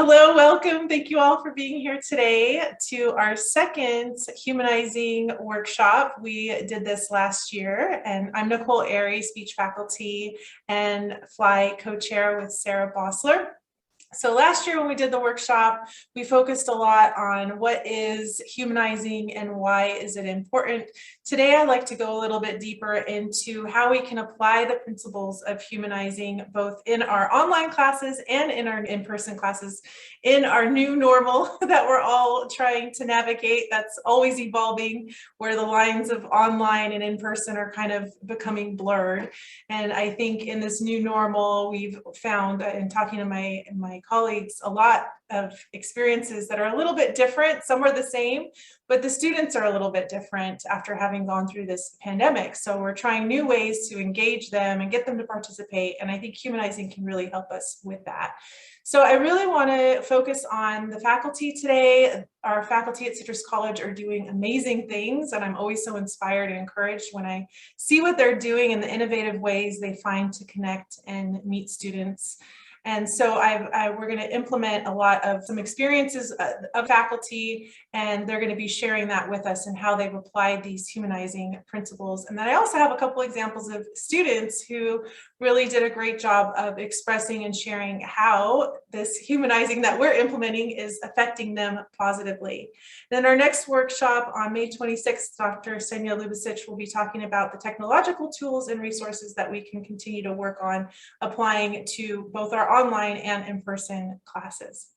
Hello, welcome. Thank you all for being here today to our second Humanizing workshop. We did this last year, and I'm Nicole Airy, speech faculty and Fly co-chair with Sarah Bossler. So last year when we did the workshop, we focused a lot on what is humanizing and why is it important. Today, I'd like to go a little bit deeper into how we can apply the principles of humanizing both in our online classes and in our in-person classes in our new normal that we're all trying to navigate. That's always evolving, where the lines of online and in-person are kind of becoming blurred. And I think in this new normal, we've found in talking to my colleagues a lot of experiences that are a little bit different. Some are the same, but the students are a little bit different after having gone through this pandemic. So we're trying new ways to engage them and get them to participate. And I think humanizing can really help us with that. So I really want to focus on the faculty today. Our faculty at Citrus College are doing amazing things, and I'm always so inspired and encouraged when I see what they're doing and the innovative ways they find to connect and meet students. And so we're going to implement a lot of some experiences of faculty, and they're going to be sharing that with us and how they've applied these humanizing principles. And then I also have a couple examples of students who really did a great job of expressing and sharing how this humanizing that we're implementing is affecting them positively. Then our next workshop on May 26th, Dr. Senya Lubicic will be talking about the technological tools and resources that we can continue to work on applying to both our online and in-person classes.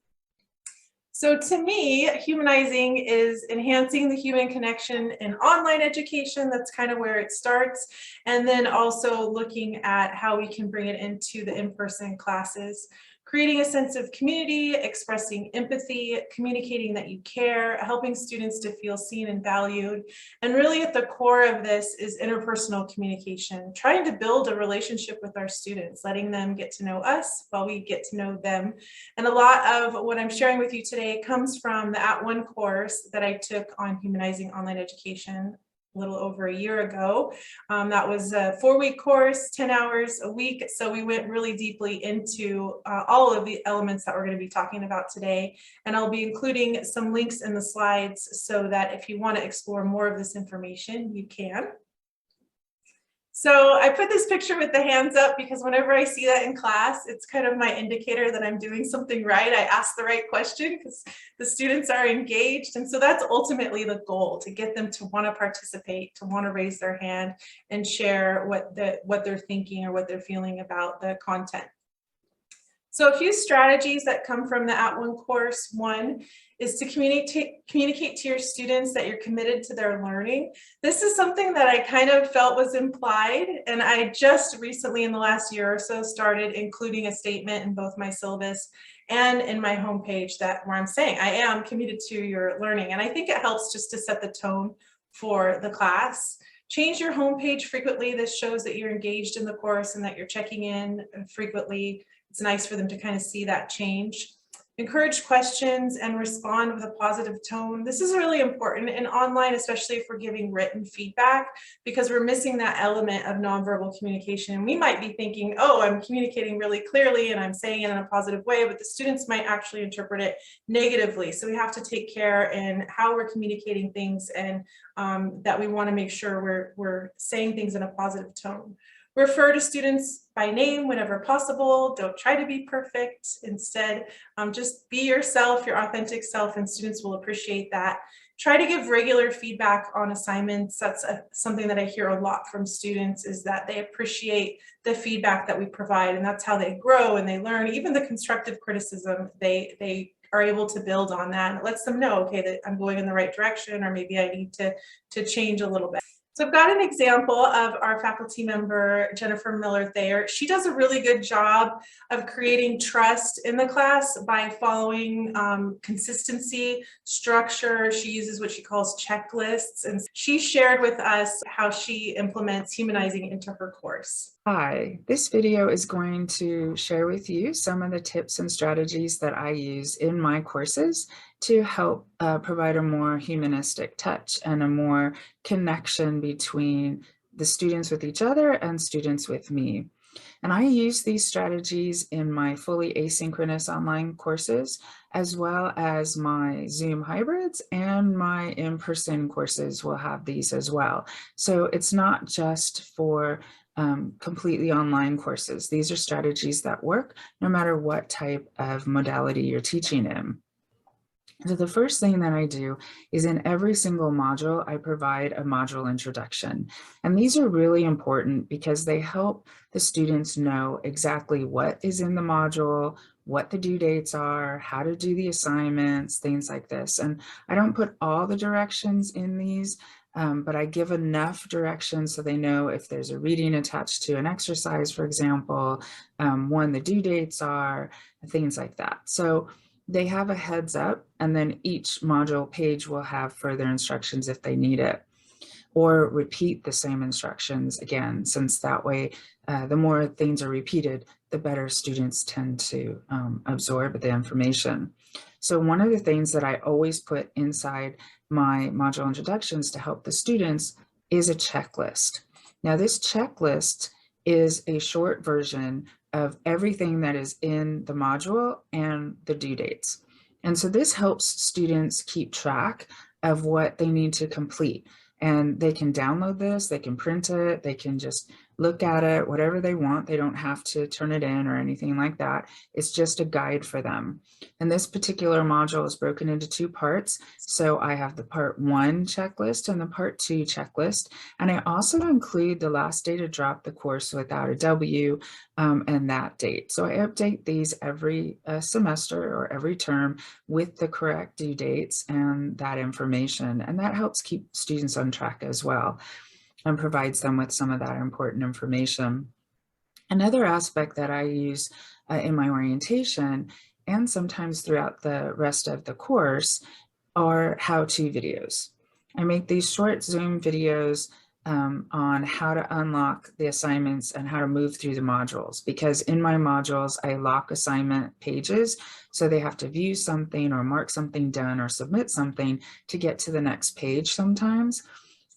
So to me, humanizing is enhancing the human connection in online education. That's kind of where it starts. And then also looking at how we can bring it into the in-person classes. Creating a sense of community, expressing empathy, communicating that you care, helping students to feel seen and valued. And really at the core of this is interpersonal communication, trying to build a relationship with our students, letting them get to know us while we get to know them. And a lot of what I'm sharing with you today comes from the @ONE course that I took on humanizing online education a little over a year ago. That was a 4-week course, 10 hours a week. So we went really deeply into all of the elements that we're going to be talking about today. And I'll be including some links in the slides so that if you want to explore more of this information, you can. So I put this picture with the hands up because whenever I see that in class, it's kind of my indicator that I'm doing something right. I asked the right question because the students are engaged. And so that's ultimately the goal, to get them to want to participate, to want to raise their hand and share what they're thinking or what they're feeling about the content. So a few strategies that come from the @ONE course. One is to communicate to your students that you're committed to their learning. This is something that I kind of felt was implied, and I just recently in the last year or so started including a statement in both my syllabus and in my homepage where I'm saying I am committed to your learning. And I think it helps just to set the tone for the class. Change your homepage frequently. This shows that you're engaged in the course and that you're checking in frequently. It's nice for them to kind of see that change. Encourage questions and respond with a positive tone. This is really important in online, especially if we're giving written feedback, because we're missing that element of nonverbal communication. We might be thinking, oh, I'm communicating really clearly and I'm saying it in a positive way, but the students might actually interpret it negatively. So we have to take care in how we're communicating things, and that we want to make sure we're saying things in a positive tone. Refer to students by name whenever possible. Don't try to be perfect. Instead, just be yourself, your authentic self, and students will appreciate that. Try to give regular feedback on assignments. That's something that I hear a lot from students, is that they appreciate the feedback that we provide, and that's how they grow and they learn. Even the constructive criticism, they are able to build on that, and it lets them know, okay, that I'm going in the right direction, or maybe I need to change a little bit. So I've got an example of our faculty member, Jennifer Miller-Thayer. She does a really good job of creating trust in the class by following consistency, structure. She uses what she calls checklists, and she shared with us how she implements humanizing into her course. Hi, this video is going to share with you some of the tips and strategies that I use in my courses to help provide a more humanistic touch and a more connection between the students with each other and students with me. And I use these strategies in my fully asynchronous online courses, as well as my Zoom hybrids, and my in-person courses will have these as well. So it's not just for completely online courses. These are strategies that work no matter what type of modality you're teaching in. So the first thing that I do is in every single module, I provide a module introduction. And these are really important because they help the students know exactly what is in the module, what the due dates are, how to do the assignments, things like this. And I don't put all the directions in these, but I give enough directions so they know if there's a reading attached to an exercise, for example, when the due dates are, things like that. So they have a heads up, and then each module page will have further instructions if they need it, or repeat the same instructions again, since that way, the more things are repeated, the better students tend to absorb the information. So one of the things that I always put inside my module introductions to help the students is a checklist. Now, this checklist is a short version of everything that is in the module and the due dates. And so this helps students keep track of what they need to complete. And they can download this, they can print it, they can just look at it, whatever they want. They don't have to turn it in or anything like that. It's just a guide for them. And this particular module is broken into two parts. So I have the part 1 checklist and the part 2 checklist. And I also include the last day to drop the course without a W and that date. So I update these every semester or every term with the correct due dates and that information. And that helps keep students on track as well and provides them with some of that important information. Another aspect that I use in my orientation and sometimes throughout the rest of the course are how-to videos. I make these short Zoom videos on how to unlock the assignments and how to move through the modules, because in my modules, I lock assignment pages. So they have to view something or mark something done or submit something to get to the next page sometimes.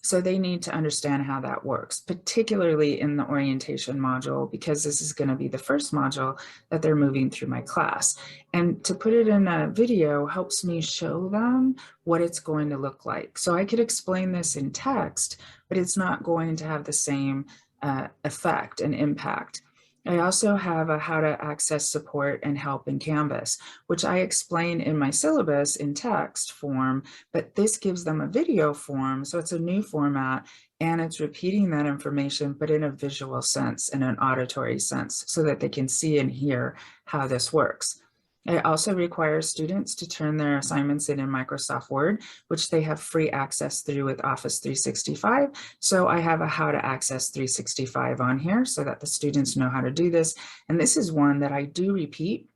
So they need to understand how that works, particularly in the orientation module, because this is going to be the first module that they're moving through my class. And to put it in a video helps me show them what it's going to look like. So I could explain this in text, but it's not going to have the same effect and impact. I also have a how to access support and help in Canvas, which I explain in my syllabus in text form, but this gives them a video form. So it's a new format and it's repeating that information, but in a visual sense, in an auditory sense, so that they can see and hear how this works. I also require students to turn their assignments in Microsoft Word, which they have free access through with Office 365. So I have a how to access 365 on here so that the students know how to do this. And this is one that I do repeat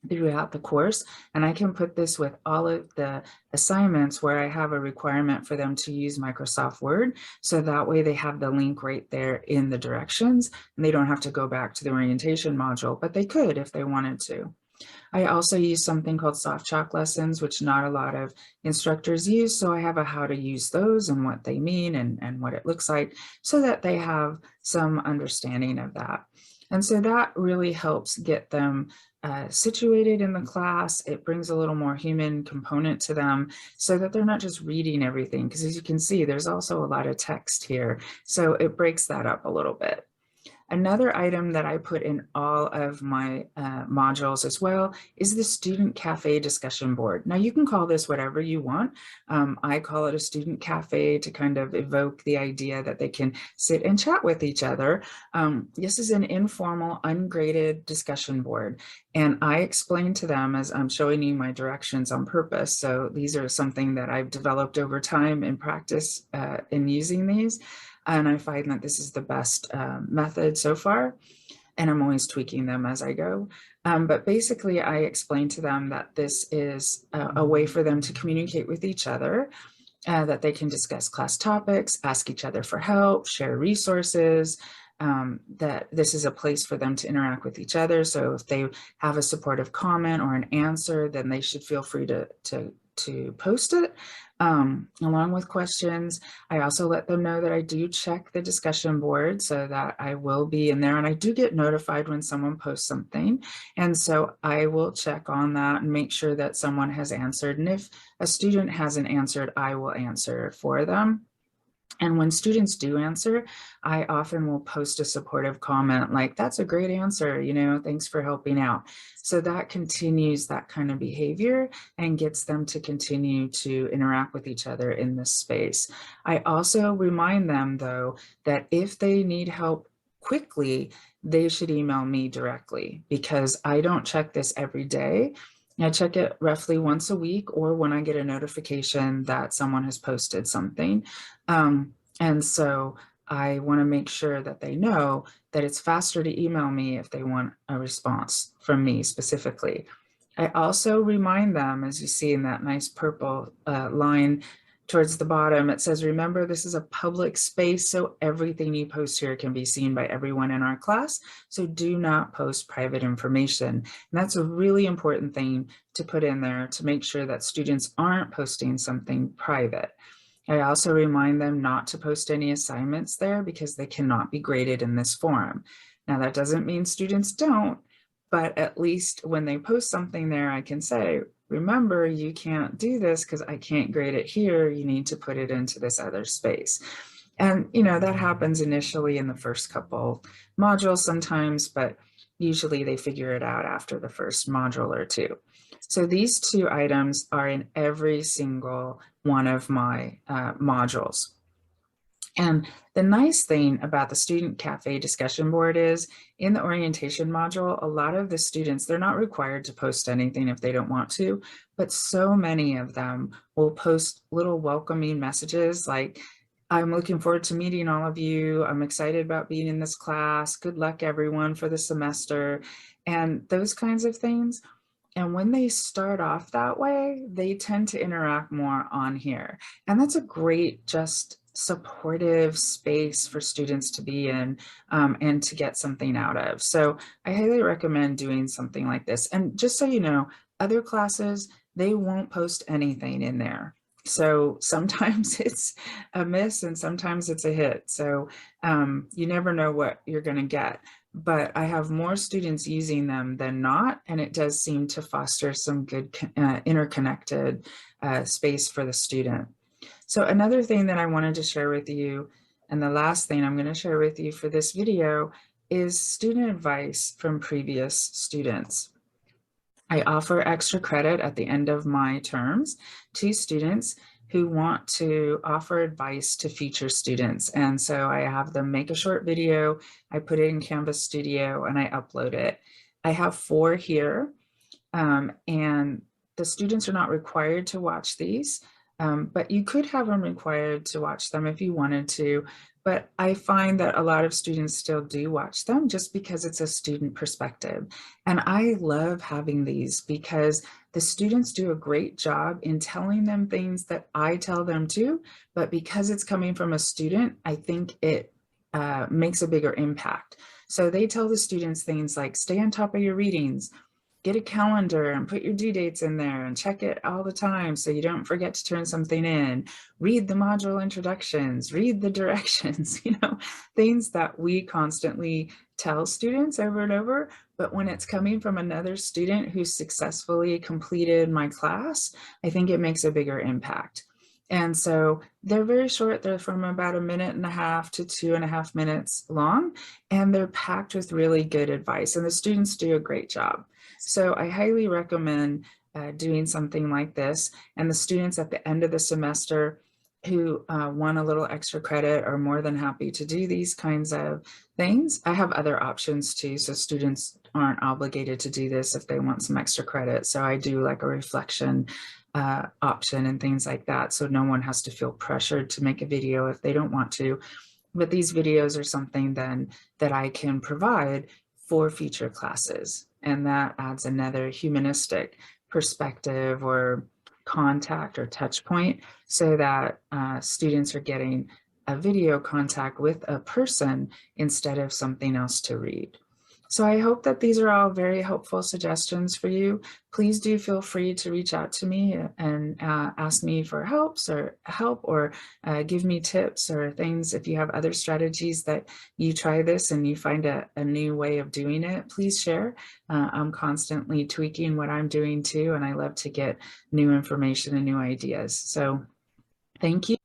throughout the course, and I can put this with all of the assignments where I have a requirement for them to use Microsoft Word, so that way they have the link right there in the directions and they don't have to go back to the orientation module, but they could if they wanted to. I also use something called soft chalk lessons, which not a lot of instructors use. So I have a how to use those and what they mean and what it looks like so that they have some understanding of that. And so that really helps get them situated in the class. It brings a little more human component to them so that they're not just reading everything, because as you can see, there's also a lot of text here. So it breaks that up a little bit. Another item that I put in all of my modules as well is the student cafe discussion board. Now you can call this whatever you want. I call it a student cafe to kind of evoke the idea that they can sit and chat with each other. This is an informal, ungraded discussion board. And I explain to them as I'm showing you my directions on purpose. So these are something that I've developed over time in practice in using these. And I find that this is the best method so far, and I'm always tweaking them as I go. But basically, I explain to them that this is a way for them to communicate with each other, that they can discuss class topics, ask each other for help, share resources, that this is a place for them to interact with each other. So if they have a supportive comment or an answer, then they should feel free to to post it, along with questions. I also let them know that I do check the discussion board so that I will be in there, and I do get notified when someone posts something. And so I will check on that and make sure that someone has answered. And if a student hasn't answered, I will answer for them. And when students do answer, I often will post a supportive comment like, that's a great answer, thanks for helping out. So that continues that kind of behavior and gets them to continue to interact with each other in this space. I also remind them, though, that if they need help quickly, they should email me directly, because I don't check this every day. I check it roughly once a week, or when I get a notification that someone has posted something. And so I want to make sure that they know that it's faster to email me if they want a response from me specifically. I also remind them, as you see in that nice purple line towards the bottom, it says, remember, this is a public space, so everything you post here can be seen by everyone in our class. So do not post private information. And that's a really important thing to put in there to make sure that students aren't posting something private. I also remind them not to post any assignments there because they cannot be graded in this forum. Now, that doesn't mean students don't, but at least when they post something there, I can say, remember, you can't do this because I can't grade it here. You need to put it into this other space. And, that happens initially in the first couple modules sometimes, but usually they figure it out after the first module or two. So these two items are in every single one of my modules. And the nice thing about the Student Cafe discussion board is, in the orientation module, a lot of the students, they're not required to post anything if they don't want to, but so many of them will post little welcoming messages like, I'm looking forward to meeting all of you. I'm excited about being in this class. Good luck, everyone, for the semester, and those kinds of things. And when they start off that way, they tend to interact more on here. And that's a great, just supportive space for students to be in and to get something out of. So I highly recommend doing something like this. And just so you know, other classes, they won't post anything in there. So sometimes it's a miss and sometimes it's a hit. So you never know what you're going to get. But I have more students using them than not, and it does seem to foster some good interconnected space for the student. So another thing that I wanted to share with you, and the last thing I'm going to share with you for this video, is student advice from previous students. I offer extra credit at the end of my terms to students who want to offer advice to future students. And so I have them make a short video, I put it in Canvas Studio, and I upload it. I have 4 here, and the students are not required to watch these, but you could have them required to watch them if you wanted to. But I find that a lot of students still do watch them just because it's a student perspective. And I love having these because the students do a great job in telling them things that I tell them too, but because it's coming from a student, I think it makes a bigger impact. So they tell the students things like, stay on top of your readings, get a calendar and put your due dates in there and check it all the time so you don't forget to turn something in. Read the module introductions, read the directions, things that we constantly tell students over and over. But when it's coming from another student who successfully completed my class, I think it makes a bigger impact. And so they're very short. They're from about 1.5 to 2.5 minutes long, and they're packed with really good advice. And the students do a great job. So I highly recommend doing something like this. And the students at the end of the semester who want a little extra credit are more than happy to do these kinds of things. I have other options too, so students aren't obligated to do this if they want some extra credit. So I do like a reflection option and things like that, so no one has to feel pressured to make a video if they don't want to. But these videos are something then that I can provide for future classes, and that adds another humanistic perspective or contact or touch point so that students are getting a video contact with a person instead of something else to read. So I hope that these are all very helpful suggestions for you. Please do feel free to reach out to me and ask me for help or give me tips or things. If you have other strategies that you try this and you find a new way of doing it, please share. I'm constantly tweaking what I'm doing too, and I love to get new information and new ideas. So thank you.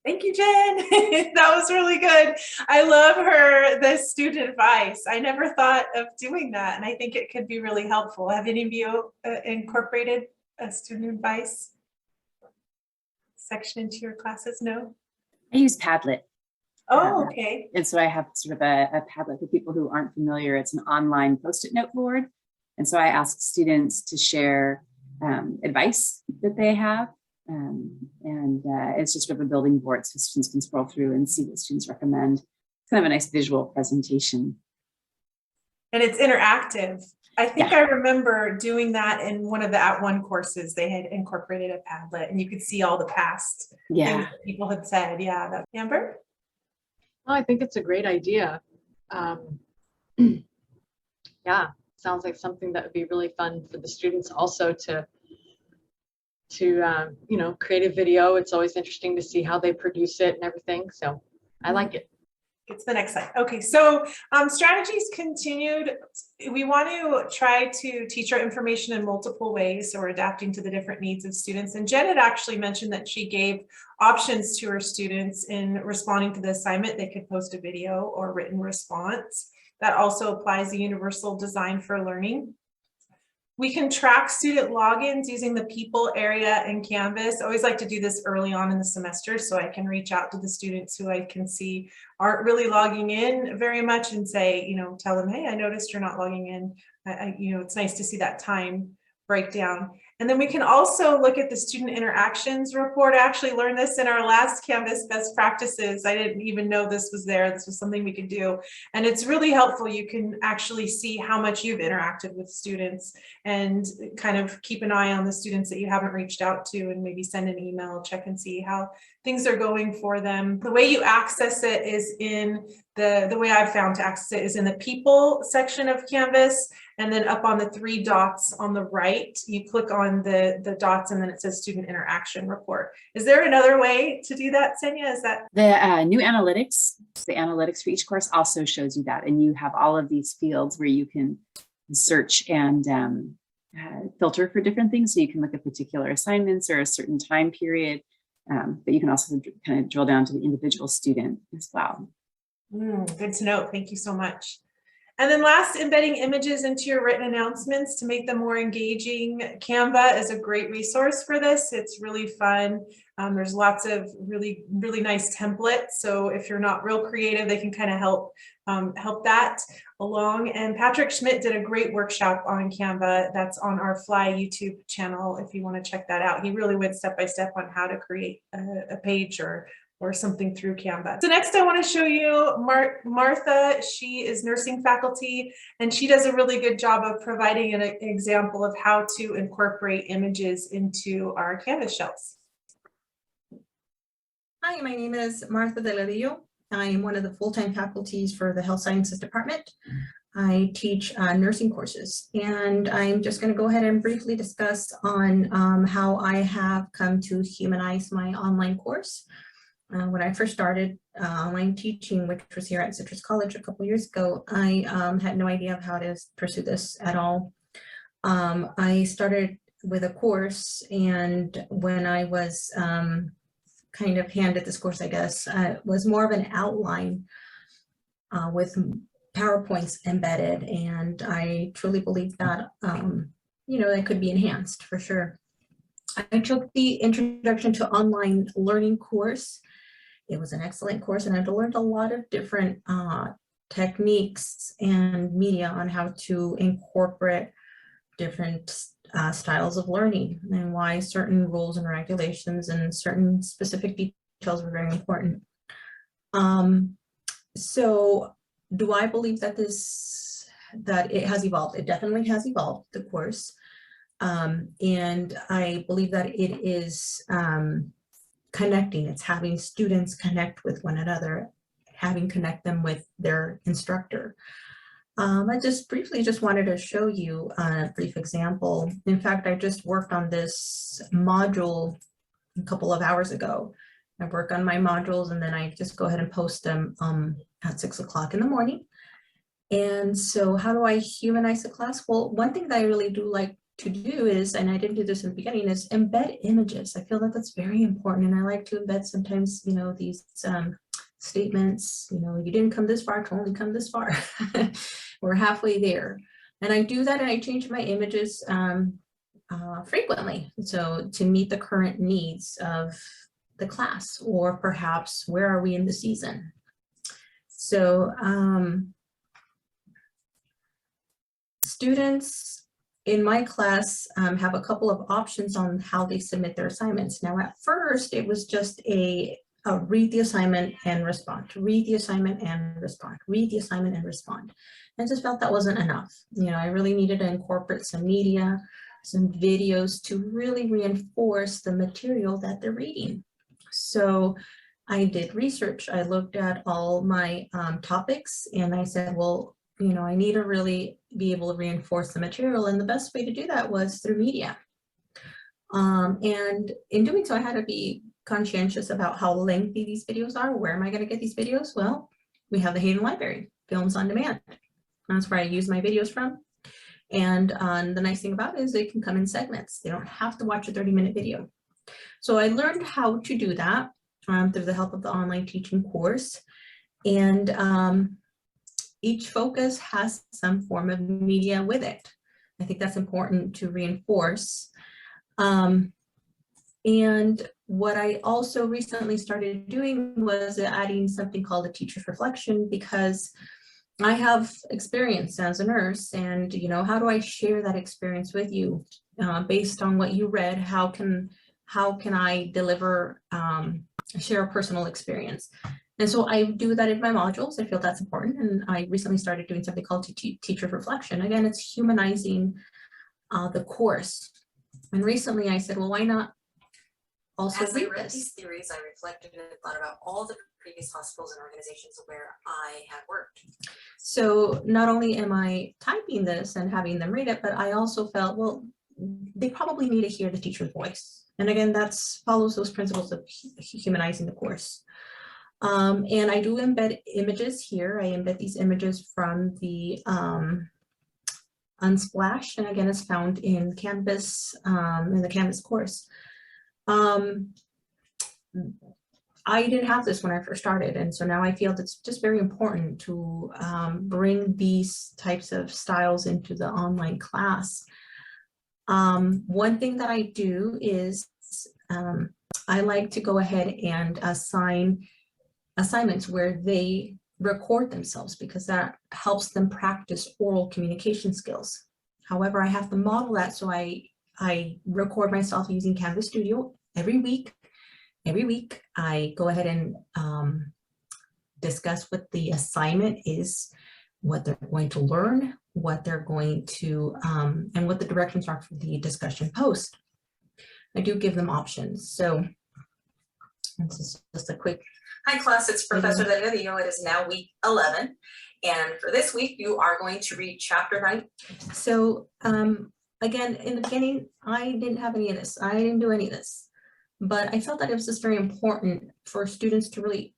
Thank you, Jen. That was really good. I love the student advice. I never thought of doing that, and I think it could be really helpful. Have any of you incorporated a student advice section into your classes? No? I use Padlet. Oh, okay. And so I have sort of a Padlet for people who aren't familiar. It's an online Post-it note board. And so I ask students to share advice that they have. It's just sort of a building board so students can scroll through and see what students recommend. It's kind of a nice visual presentation. And it's interactive. I think I remember doing that in one of the @ONE courses. They had incorporated a Padlet and you could see all the past things that people had said. Yeah, Amber? Well, I think it's a great idea. Yeah, sounds like something that would be really fun for the students also to you know, create a video. It's always interesting to see how they produce it and everything. So I like it. It's the next slide. Okay, so strategies continued. We want to try to teach our information in multiple ways, so we're adapting to the different needs of students. And Jen had actually mentioned that she gave options to her students in responding to the assignment. They could post a video or written response. That also applies the universal design for learning. We can track student logins using the people area in Canvas. I always like to do this early on in the semester so I can reach out to the students who I can see aren't really logging in very much and say, you know, tell them, hey, I noticed you're not logging in. You know, it's nice to see that time breakdown. And then we can also look at the student interactions report. I actually learned this in our last Canvas best practices. I didn't even know this was there. This was something we could do. And it's really helpful. You can actually see how much you've interacted with students and kind of keep an eye on the students that you haven't reached out to and maybe send an email, check and see how things are going for them. The way you access it is in the way I've found to access it is in the people section of Canvas. And then up on the 3 dots on the right, you click on the dots and then it says student interaction report. Is there another way to do that, Senya? Is that? The new analytics, the analytics for each course also shows you that. And you have all of these fields where you can search and filter for different things. So you can look at particular assignments or a certain time period, but you can also kind of drill down to the individual student as well. Good to know. Thank you so much. And then last, embedding images into your written announcements to make them more engaging. Canva is a great resource for this. It's really fun. There's lots of really nice templates. So if you're not real creative, they can kind of help that along. And Patrick Schmidt did a great workshop on Canva that's on our Fly YouTube channel if you want to check that out. He really went step by step on how to create a page or something through Canva. So next I want to show you Martha. She is nursing faculty and she does a really good job of providing an example of how to incorporate images into our Canvas shells. Hi, my name is Martha Deladillo. I am one of the full-time faculties for the Health Sciences Department. I teach nursing courses, and I'm just going to go ahead and briefly discuss on how I have come to humanize my online course. When I first started online teaching, which was here at Citrus College a couple years ago, I had no idea of how to pursue this at all. I started with a course, and when I was kind of handed this course, I guess, was more of an outline with PowerPoints embedded, and I truly believe that, you know, that could be enhanced for sure. I took the Introduction to Online Learning course. It was an excellent course, and I've learned a lot of different techniques and media on how to incorporate different styles of learning and why certain rules and regulations and certain specific details were very important. So do I believe that that it has evolved? It definitely has evolved, the course. And I believe that it is connecting. It's having students connect with one another, connect them with their instructor. I just briefly just wanted to show you a brief example. In fact, I just worked on this module a couple of hours ago. I work on my modules and then I just go ahead and post them at 6 o'clock in the morning. And so how do I humanize the class? Well, one thing that I really do like to do is, and I didn't do this in the beginning, is embed images. I feel that that's very important. And I like to embed sometimes, you know, these statements, you know, you didn't come this far, can only come this far. We're halfway there. And I do that and I change my images frequently. So to meet the current needs of the class, or perhaps where are we in the season? So students in my class have a couple of options on how they submit their assignments. Now, at first, it was just a read the assignment and respond, read the assignment and respond, read the assignment and respond. I just felt that wasn't enough. You know, I really needed to incorporate some media, some videos to really reinforce the material that they're reading. So I did research. I looked at all my topics and I said, well, you know, I need to really be able to reinforce the material. And the best way to do that was through media. And in doing so, I had to be conscientious about how lengthy these videos are. Where am I going to get these videos? Well, we have the Hayden Library, Films on Demand. That's where I use my videos from. And the nice thing about it is they can come in segments. They don't have to watch a 30-minute video. So I learned how to do that through the help of the online teaching course. And each focus has some form of media with it. I think that's important to reinforce. And what I also recently started doing was adding something called a teacher's reflection, because I have experience as a nurse, and you know, how do I share that experience with you based on what you read? How can I deliver, share a personal experience? And so I do that in my modules. I feel that's important. And I recently started doing something called teacher reflection. Again, it's humanizing the course. And recently I said, well, why not also As I read wrote this? these theories, I reflected and thought about all the previous hospitals and organizations where I have worked. So not only am I typing this and having them read it, but I also felt, well, they probably need to hear the teacher's voice. And again, that's follows those principles of humanizing the course. And I do embed images here. I embed these images from the Unsplash, and again, it's found in Canvas, in the Canvas course. I didn't have this when I first started, and so now I feel it's just very important to bring these types of styles into the online class. One thing that I do is I like to go ahead and assign assignments where they record themselves, because that helps them practice oral communication skills. However, I have to model that, so I record myself using Canvas Studio every week. Every week, I go ahead and discuss what the assignment is, what they're going to learn, what they're going to, and what the directions are for the discussion post. I do give them options. So this is just a quick. Hi class, it's Professor Delgadillo. It is now week 11. And for this week, you are going to read chapter 9. So again, in the beginning, I didn't have any of this. I didn't do any of this. But I felt that it was just very important for students to really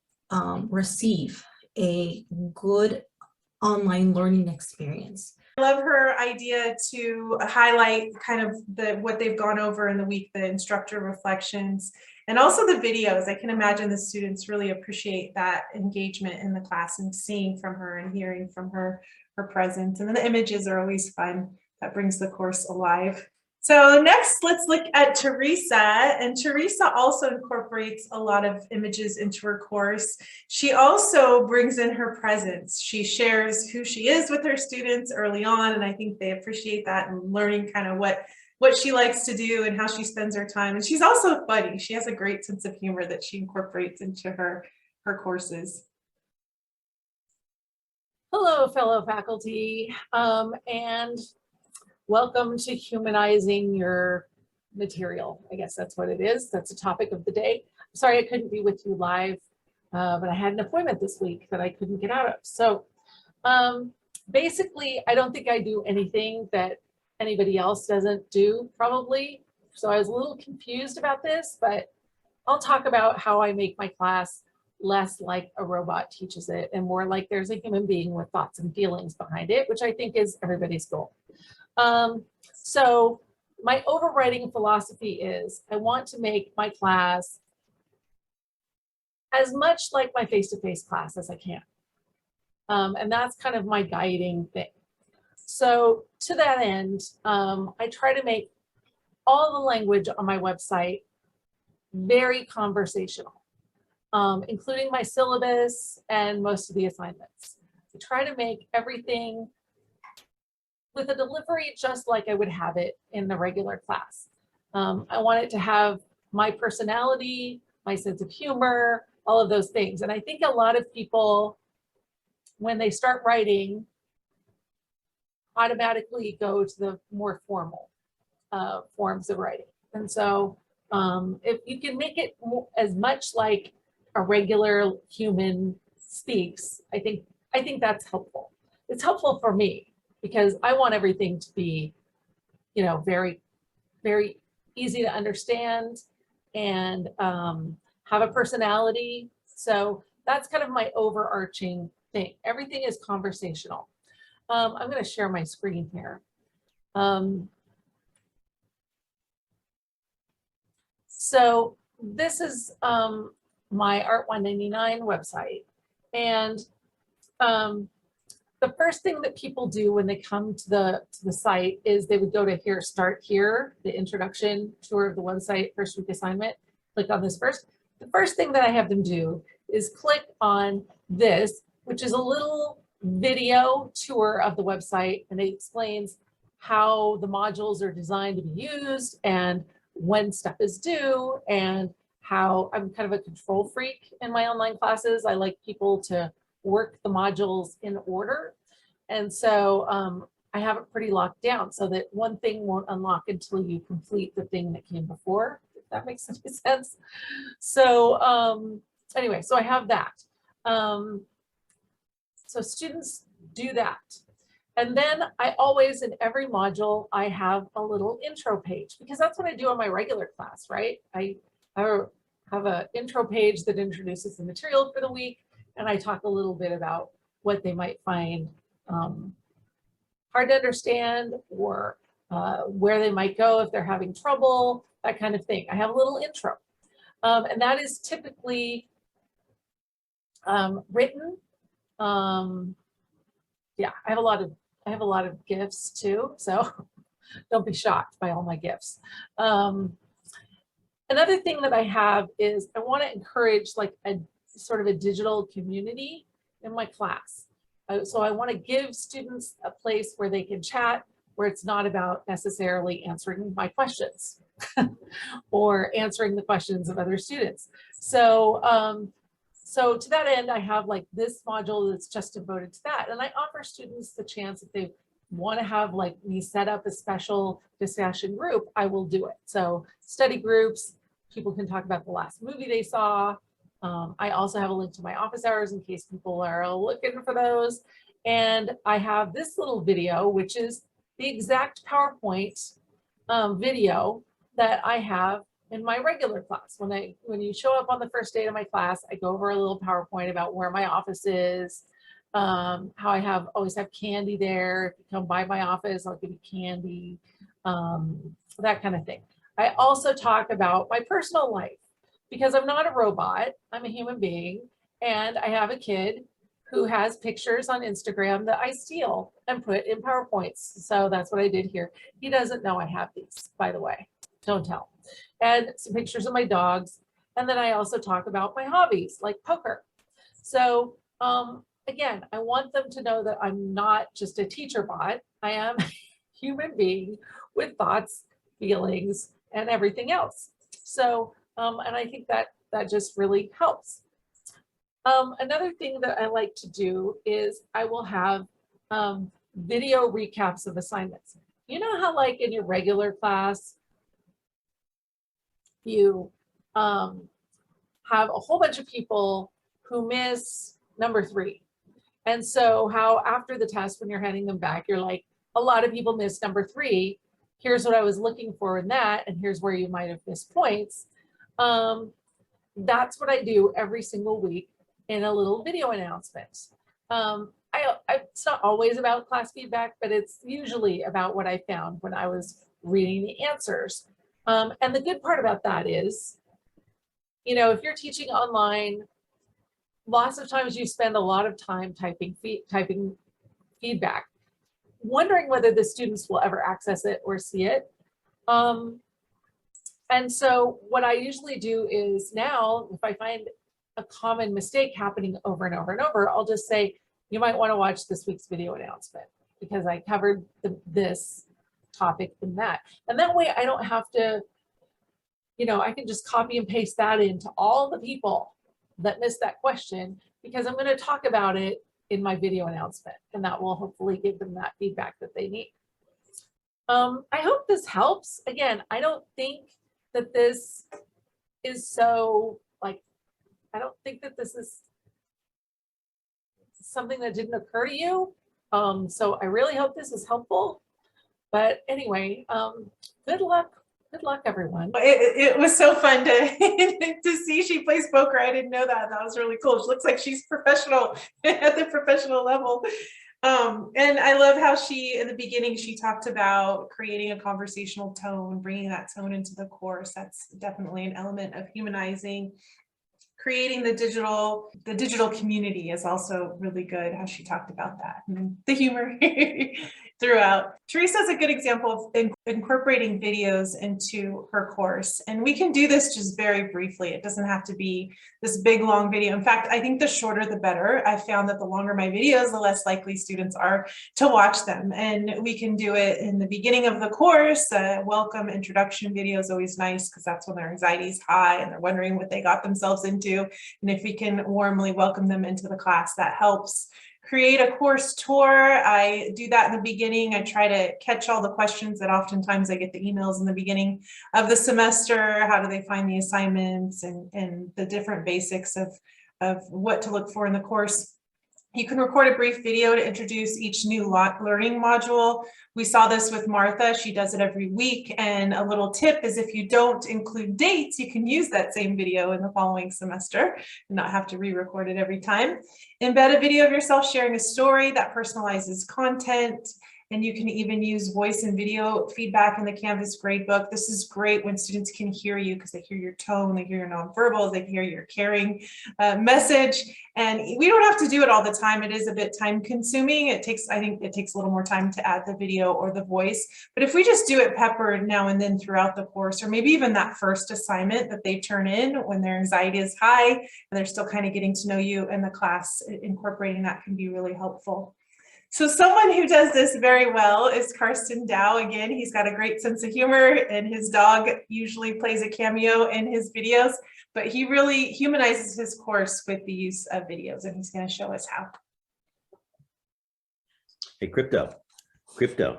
receive a good online learning experience. I love her idea to highlight kind of what they've gone over in the week, the instructor reflections, and also the videos. I can imagine the students really appreciate that engagement in the class and seeing from her and hearing from her presence. And then the images are always fun. That brings the course alive. So next, let's look at Teresa. And Teresa also incorporates a lot of images into her course. She also brings in her presence. She shares who she is with her students early on, and I think they appreciate that, and learning kind of what she likes to do and how she spends her time. And she's also funny. She has a great sense of humor that she incorporates into her courses. Hello, fellow faculty, and welcome to humanizing your material. I guess that's what it is. That's the topic of the day. I'm sorry I couldn't be with you live, but I had an appointment this week that I couldn't get out of. So basically, I don't think I do anything that anybody else doesn't do, probably. So I was a little confused about this, but I'll talk about how I make my class less like a robot teaches it and more like there's a human being with thoughts and feelings behind it, which I think is everybody's goal. So my overriding philosophy is I want to make my class as much like my face-to-face class as I can. And that's kind of my guiding thing. So to that end, I try to make all the language on my website very conversational, including my syllabus and most of the assignments. I try to make everything with a delivery just like I would have it in the regular class. I want it to have my personality, my sense of humor, all of those things. And I think a lot of people, when they start writing, automatically go to the more formal forms of writing. And so if you can make it as much like a regular human speaks, I think that's helpful. It's helpful for me because I want everything to be, you know, very, very easy to understand and have a personality. So that's kind of my overarching thing. Everything is conversational. I'm going to share my screen here. So this is my Art 199 website. And the first thing that people do when they come to the site is they would go to here, start here, the introduction tour of the website, first week assignment, click on this first. The first thing that I have them do is click on this, which is a little video tour of the website, and it explains how the modules are designed to be used and when stuff is due, and how I'm kind of a control freak in my online classes. I like people to work the modules in order. And so I have it pretty locked down so that one thing won't unlock until you complete the thing that came before, if that makes any sense. So anyway, so I have that. So students do that. And then I always, in every module, I have a little intro page because that's what I do on my regular class, right? I have an intro page that introduces the material for the week, and I talk a little bit about what they might find hard to understand or where they might go if they're having trouble, that kind of thing. I have a little intro. And that is typically written. Yeah, I have a lot of GIFs too, so don't be shocked by all my GIFs. Another thing that I have is I want to encourage like a sort of a digital community in my class. So I want to give students a place where they can chat, where it's not about necessarily answering my questions or answering the questions of other students. So so to that end, I have like this module that's just devoted to that. And I offer students the chance if they want to have like me set up a special discussion group, I will do it. So study groups, people can talk about the last movie they saw. I also have a link to my office hours in case people are looking for those. And I have this little video, which is the exact PowerPoint video that I have in my regular class. When you show up on the first day of my class, I go over a little PowerPoint about where my office is, how I always have candy there. If you come by my office, I'll give you candy, that kind of thing. I also talk about my personal life because I'm not a robot, I'm a human being, and I have a kid who has pictures on Instagram that I steal and put in PowerPoints. So that's what I did here. He doesn't know I have these, by the way, don't tell. And some pictures of my dogs. And then I also talk about my hobbies like poker. So again, I want them to know that I'm not just a teacher bot. I am a human being with thoughts, feelings, and everything else. So, and I think that just really helps. Another thing that I like to do is I will have video recaps of assignments. You know how like in your regular class, you have a whole bunch of people who miss number 3 And so how after the test, when you're handing them back, you're like, a lot of people missed number 3. Here's what I was looking for in that, and here's where you might have missed points. That's what I do every single week in a little video announcement. It's not always about class feedback, but it's usually about what I found when I was reading the answers. And the good part about that is, you know, if you're teaching online, lots of times you spend a lot of time typing feedback, wondering whether the students will ever access it or see it. And so what I usually do is now, if I find a common mistake happening over and over and over, I'll just say, you might want to watch this week's video announcement because I covered this topic in that. And that way I don't have to, you know, I can just copy and paste that into all the people that missed that question, because I'm going to talk about it in my video announcement, and that will hopefully give them that feedback that they need. I hope this helps. Again, I don't think that this is so, like, I don't think that this is something that didn't occur to you. So I really hope this is helpful. But anyway, good luck. Good luck, everyone. It was so fun to see she plays poker. I didn't know that. That was really cool. She looks like she's professional at the professional level. And I love how she, in the beginning, she talked about creating a conversational tone, bringing that tone into the course. That's definitely an element of humanizing. Creating the digital community is also really good, how she talked about that, and the humor throughout. Teresa's a good example of incorporating videos into her course, and we can do this just very briefly. It doesn't have to be this big long video. In fact, I think the shorter the better. I found that the longer my videos, the less likely students are to watch them, and we can do it in the beginning of the course. Welcome introduction video is always nice because that's when their anxiety is high and they're wondering what they got themselves into. And if we can warmly welcome them into the class, that helps. Create a course tour. I do that in the beginning. I try to catch all the questions that oftentimes I get the emails in the beginning of the semester. How do they find the assignments and the different basics of what to look for in the course. You can record a brief video to introduce each new learning module. We saw this with Martha. She does it every week. And a little tip is if you don't include dates, you can use that same video in the following semester and not have to re-record it every time. Embed a video of yourself sharing a story that personalizes content. And you can even use voice and video feedback in the Canvas gradebook. This is great when students can hear you because they hear your tone, they hear your nonverbals, they hear your caring message. And we don't have to do it all the time. It is a bit time consuming. I think it takes a little more time to add the video or the voice. But if we just do it peppered now and then throughout the course, or maybe even that first assignment that they turn in when their anxiety is high and they're still kind of getting to know you in the class, incorporating that can be really helpful. So someone who does this very well is Karsten Dow. Again, he's got a great sense of humor and his dog usually plays a cameo in his videos, but he really humanizes his course with the use of videos, and he's going to show us how. Hey, Crypto, do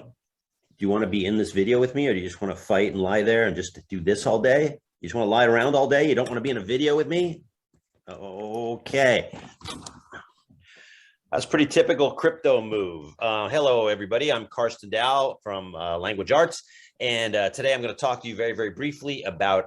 you want to be in this video with me, or do you just want to fight and lie there and just do this all day? You just want to lie around all day? You don't want to be in a video with me? Okay. That's a pretty typical Crypto move. Hello, everybody. I'm Karsten Dow from Language Arts. And today I'm going to talk to you very, very briefly about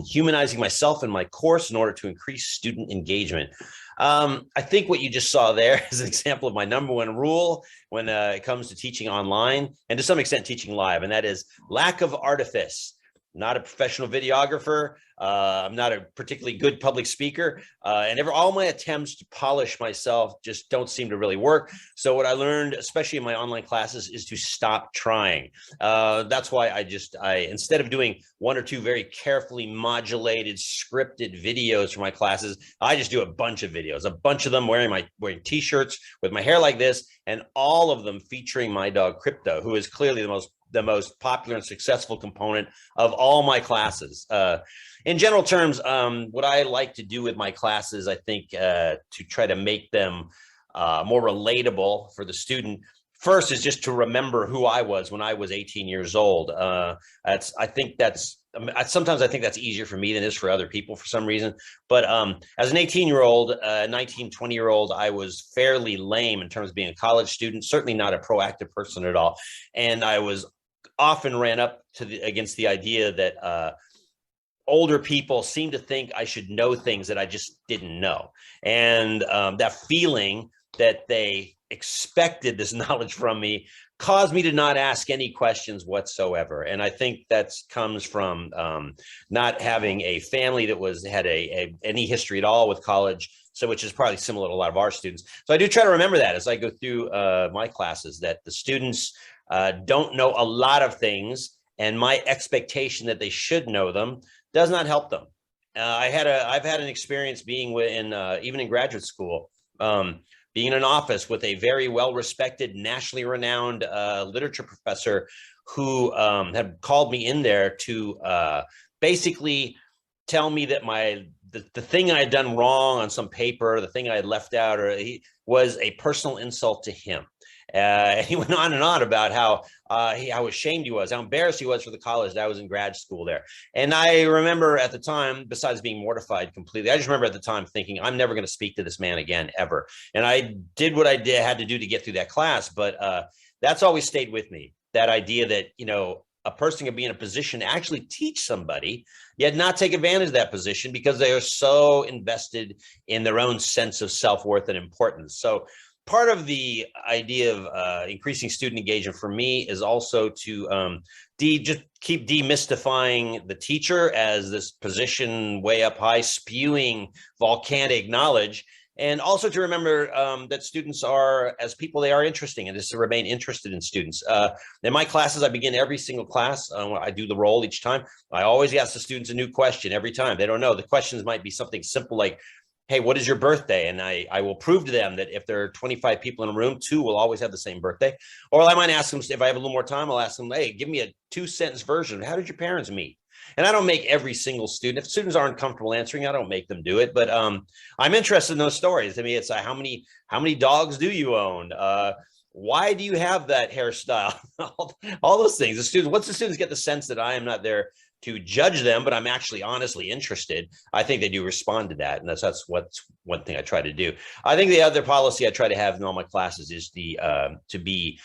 humanizing myself in my course in order to increase student engagement. I think what you just saw there is an example of my #1 rule when it comes to teaching online and to some extent teaching live, and that is lack of artifice. Not a professional videographer. I'm not a particularly good public speaker, and all my attempts to polish myself just don't seem to really work. So what I learned, especially in my online classes, is to stop trying. That's why I instead of doing 1 or 2 very carefully modulated, scripted videos for my classes, I just do a bunch of videos, a bunch of them wearing t-shirts with my hair like this, and all of them featuring my dog Crypto, who is clearly the most popular and successful component of all my classes. In general terms, what I like to do with my classes, I think to try to make them more relatable for the student. first is just to remember who I was when I was 18 years old. Sometimes I think that's easier for me than it is for other people for some reason. But as an 18-year-old, 19, 20-year-old, I was fairly lame in terms of being a college student, certainly not a proactive person at all. And I was often ran up against the idea that older people seem to think I should know things that I just didn't know. And that feeling that they expected this knowledge from me caused me to not ask any questions whatsoever. And I think that comes from not having a family that had any history at all with college. So, which is probably similar to a lot of our students. So I do try to remember that as I go through my classes, that the students don't know a lot of things, and my expectation that they should know them does not help them. I've had an experience being even in graduate school, being in an office with a very well-respected, nationally renowned literature professor who had called me in there to basically tell me that the thing I had done wrong on some paper, the thing I had left out, was a personal insult to him. And he went on and on about how ashamed he was, how embarrassed he was for the college that I was in grad school there. And I remember at the time, besides being mortified completely, I just remember at the time thinking, I'm never going to speak to this man again, ever. And I did what I had to do to get through that class. But that's always stayed with me, that idea that, a person can be in a position to actually teach somebody, yet not take advantage of that position because they are so invested in their own sense of self-worth and importance. So part of the idea of increasing student engagement for me is also to just keep demystifying the teacher as this position way up high, spewing volcanic knowledge. And also to remember that students are, as people, they are interesting, and just to remain interested in students. In my classes, I begin every single class. I do the roll each time. I always ask the students a new question every time. They don't know. The questions might be something simple like, hey, what is your birthday? And I will prove to them that if there are 25 people in a room, 2 will always have the same birthday. Or I might ask them, if I have a little more time, I'll ask them, hey, give me a 2-sentence version. How did your parents meet? And I don't make every single student. If students aren't comfortable answering, I don't make them do it. But I'm interested in those stories. I mean, it's how many dogs do you own? Why do you have that hairstyle? all those things. Once the students get the sense that I am not there to judge them, but I'm actually honestly interested, I think they do respond to that. And that's one thing I try to do. I think the other policy I try to have in all my classes is to be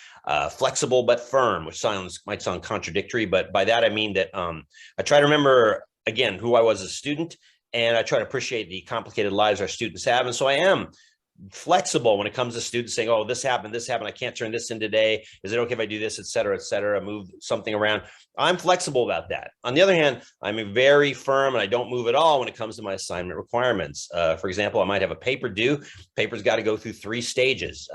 flexible but firm, which might sound contradictory, but by that I mean that I try to remember, again, who I was as a student, and I try to appreciate the complicated lives our students have. And so I am flexible when it comes to students saying, oh, this happened, I can't turn this in today. Is it okay if I do this, et cetera, move something around? I'm flexible about that. On the other hand, I'm very firm, and I don't move at all when it comes to my assignment requirements. For example, I might have a paper due. Paper's got to go through 3 stages.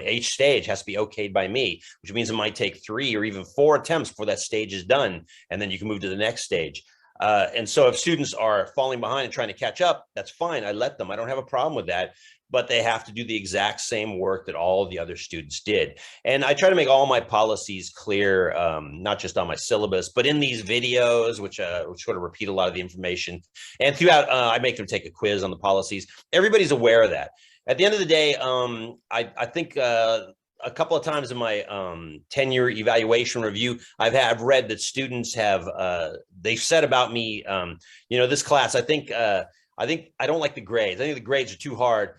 Each stage has to be okayed by me, which means it might take 3 or even 4 attempts before that stage is done, and then you can move to the next stage. And so if students are falling behind and trying to catch up, that's fine. I let them. I don't have a problem with that. But they have to do the exact same work that all of the other students did. And I try to make all my policies clear, not just on my syllabus, but in these videos, which sort of repeat a lot of the information. And throughout, I make them take a quiz on the policies. Everybody's aware of that. At the end of the day, I think a couple of times in my tenure evaluation review, I've read that students they've said about me, this class, I think I don't like the grades. I think the grades are too hard.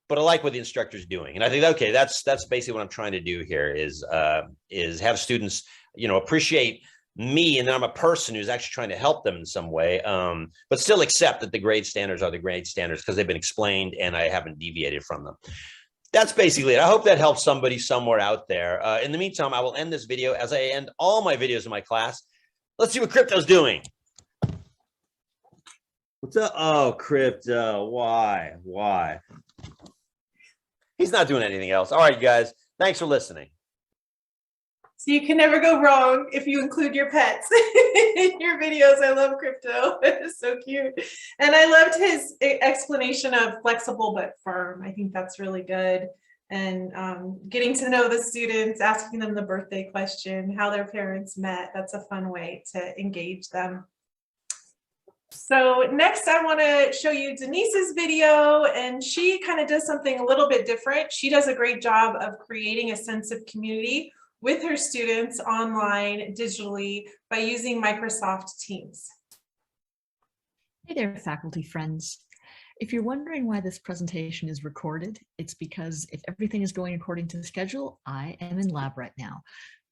But I like what the instructor's doing. And I think, okay, that's basically what I'm trying to do here is have students, appreciate me, and then I'm a person who's actually trying to help them in some way, but still accept that the grade standards are the grade standards because they've been explained and I haven't deviated from them. That's basically it. I hope that helps somebody somewhere out there. In the meantime, I will end this video as I end all my videos in my class. Let's see what Crypto's doing. What's up? Oh, Crypto, why? He's not doing anything else. All right, guys. Thanks for listening. So you can never go wrong if you include your pets in your videos. I love Crypto. It's so cute. And I loved his explanation of flexible but firm. I think that's really good. And getting to know the students, asking them the birthday question, how their parents met. That's a fun way to engage them. So next I want to show you Denise's video, and she kind of does something a little bit different. She does a great job of creating a sense of community with her students online digitally by using Microsoft Teams. Hey there, faculty friends. If you're wondering why this presentation is recorded, it's because if everything is going according to schedule, I am in lab right now.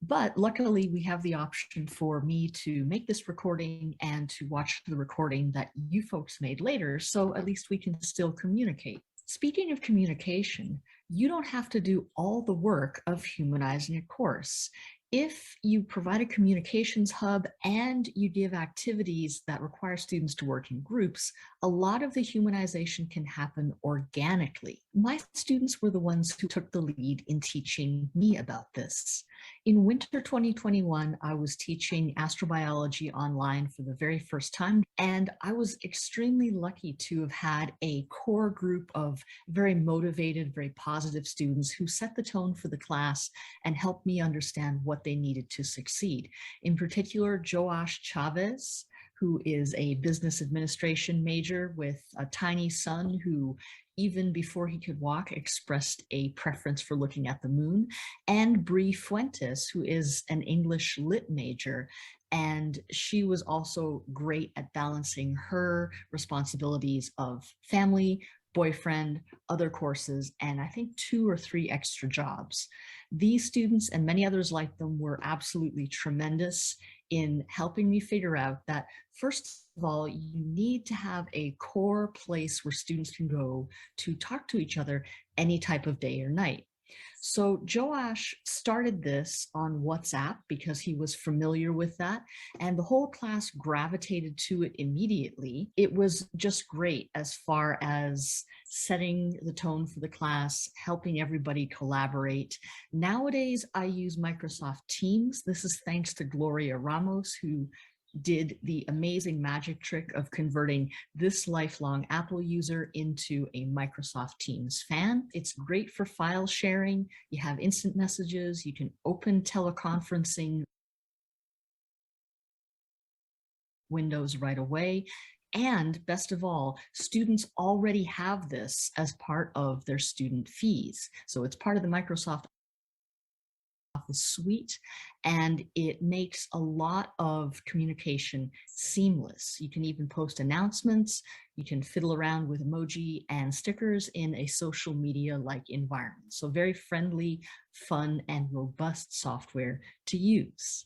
But luckily, we have the option for me to make this recording and to watch the recording that you folks made later, so at least we can still communicate. Speaking of communication, you don't have to do all the work of humanizing a course. If you provide a communications hub and you give activities that require students to work in groups, a lot of the humanization can happen organically. My students were the ones who took the lead in teaching me about this. In winter 2021, I was teaching astrobiology online for the very first time, and I was extremely lucky to have had a core group of very motivated, very positive students who set the tone for the class and helped me understand what they needed to succeed. In particular, Joash Chavez, who is a business administration major with a tiny son who, even before he could walk, expressed a preference for looking at the moon, and Bree Fuentes, who is an English lit major, and she was also great at balancing her responsibilities of family, boyfriend, other courses, and I think 2 or 3 extra jobs. These students and many others like them were absolutely tremendous in helping me figure out that, first of all, you need to have a core place where students can go to talk to each other any type of day or night. So Joash started this on WhatsApp because he was familiar with that, and the whole class gravitated to it immediately. It was just great as far as setting the tone for the class, helping everybody collaborate. Nowadays, I use Microsoft Teams. This is thanks to Gloria Ramos, who did the amazing magic trick of converting this lifelong Apple user into a Microsoft Teams fan. It's great for file sharing. You have instant messages. You can open teleconferencing windows right away. And best of all, students already have this as part of their student fees. So it's part of the Microsoft Office suite, and it makes a lot of communication seamless. You can even post announcements. You can fiddle around with emoji and stickers in a social media-like environment. So very friendly, fun, and robust software to use.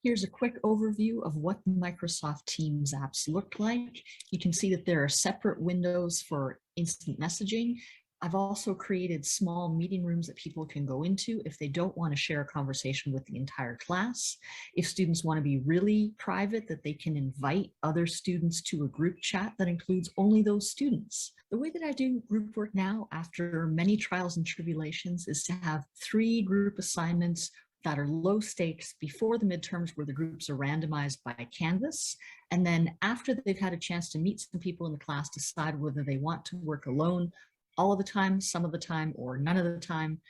Here's a quick overview of what Microsoft Teams apps look like. You can see that there are separate windows for instant messaging. I've also created small meeting rooms that people can go into if they don't want to share a conversation with the entire class. If students want to be really private, that they can invite other students to a group chat that includes only those students. The way that I do group work now, after many trials and tribulations, is to have 3 group assignments that are low stakes before the midterms, where the groups are randomized by Canvas. And then after they've had a chance to meet some people in the class, decide whether they want to work alone all of the time, some of the time, or none of the time.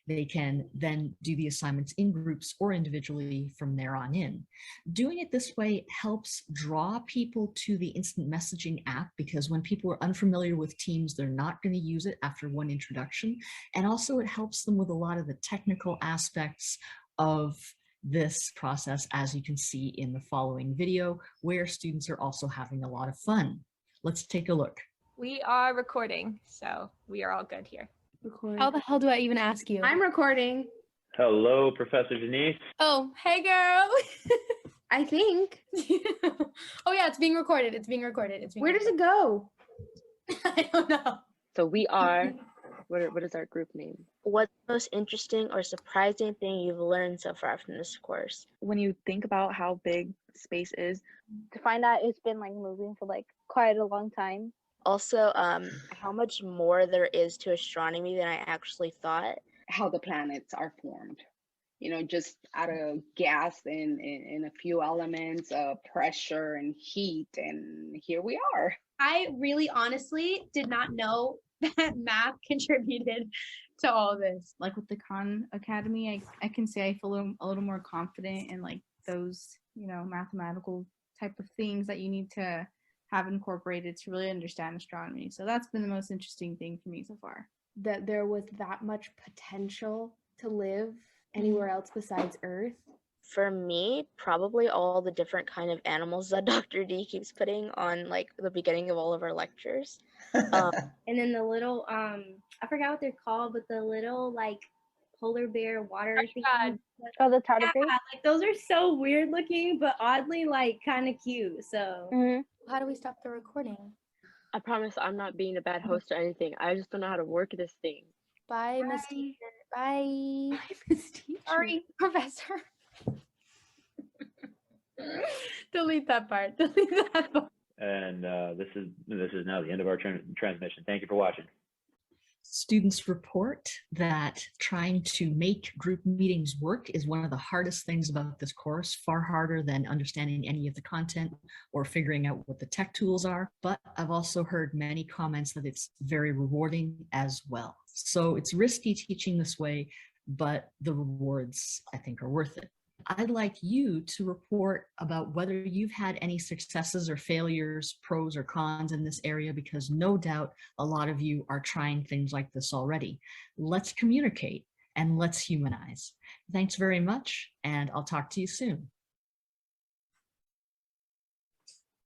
They can then do the assignments in groups or individually from there on in. Doing it this way helps draw people to the instant messaging app, because when people are unfamiliar with Teams, they're not going to use it after one introduction. And also it helps them with a lot of the technical aspects of this process, as you can see in the following video, where students are also having a lot of fun. Let's take a look. We are recording, so we are all good here. Recording. How the hell do I even ask you? I'm recording. Hello, Professor Denise. Oh, hey girl. I think. Oh yeah, it's being recorded. It's being recorded. Where does it go? I don't know. So we are, what is our group name? What's the most interesting or surprising thing you've learned so far from this course? When you think about how big space is, to find out it's been like moving for like quite a long time. Also, how much more there is to astronomy than I actually thought. How the planets are formed, you know, just out of gas and a few elements of pressure and heat, and here we are. I really honestly did not know that math contributed to all this. Like with the Khan Academy, I can say I feel a little more confident in like those, you know, mathematical type of things that you need to have incorporated to really understand astronomy. So that's been the most interesting thing for me so far. That there was that much potential to live anywhere else besides Earth. For me, probably all the different kind of animals that Dr. D keeps putting on like the beginning of all of our lectures. And then the little, I forgot what they're called, but the little like polar bear water thing. Oh, the tardigrade? Yeah, like those are so weird looking, but oddly like kind of cute. So How do we stop the recording? I promise I'm not being a bad host or anything. I just don't know how to work this thing. Bye, Miss Teacher. Bye. Bye, Miss Teacher. Sorry, Professor. Delete that part. Delete that part. And this is now the end of our transmission. Thank you for watching. Students report that trying to make group meetings work is one of the hardest things about this course, far harder than understanding any of the content or figuring out what the tech tools are. But I've also heard many comments that it's very rewarding as well. So it's risky teaching this way, but the rewards, I think, are worth it. I'd like you to report about whether you've had any successes or failures, pros or cons in this area, because no doubt a lot of you are trying things like this already. Let's communicate and let's humanize. Thanks very much, and I'll talk to you soon.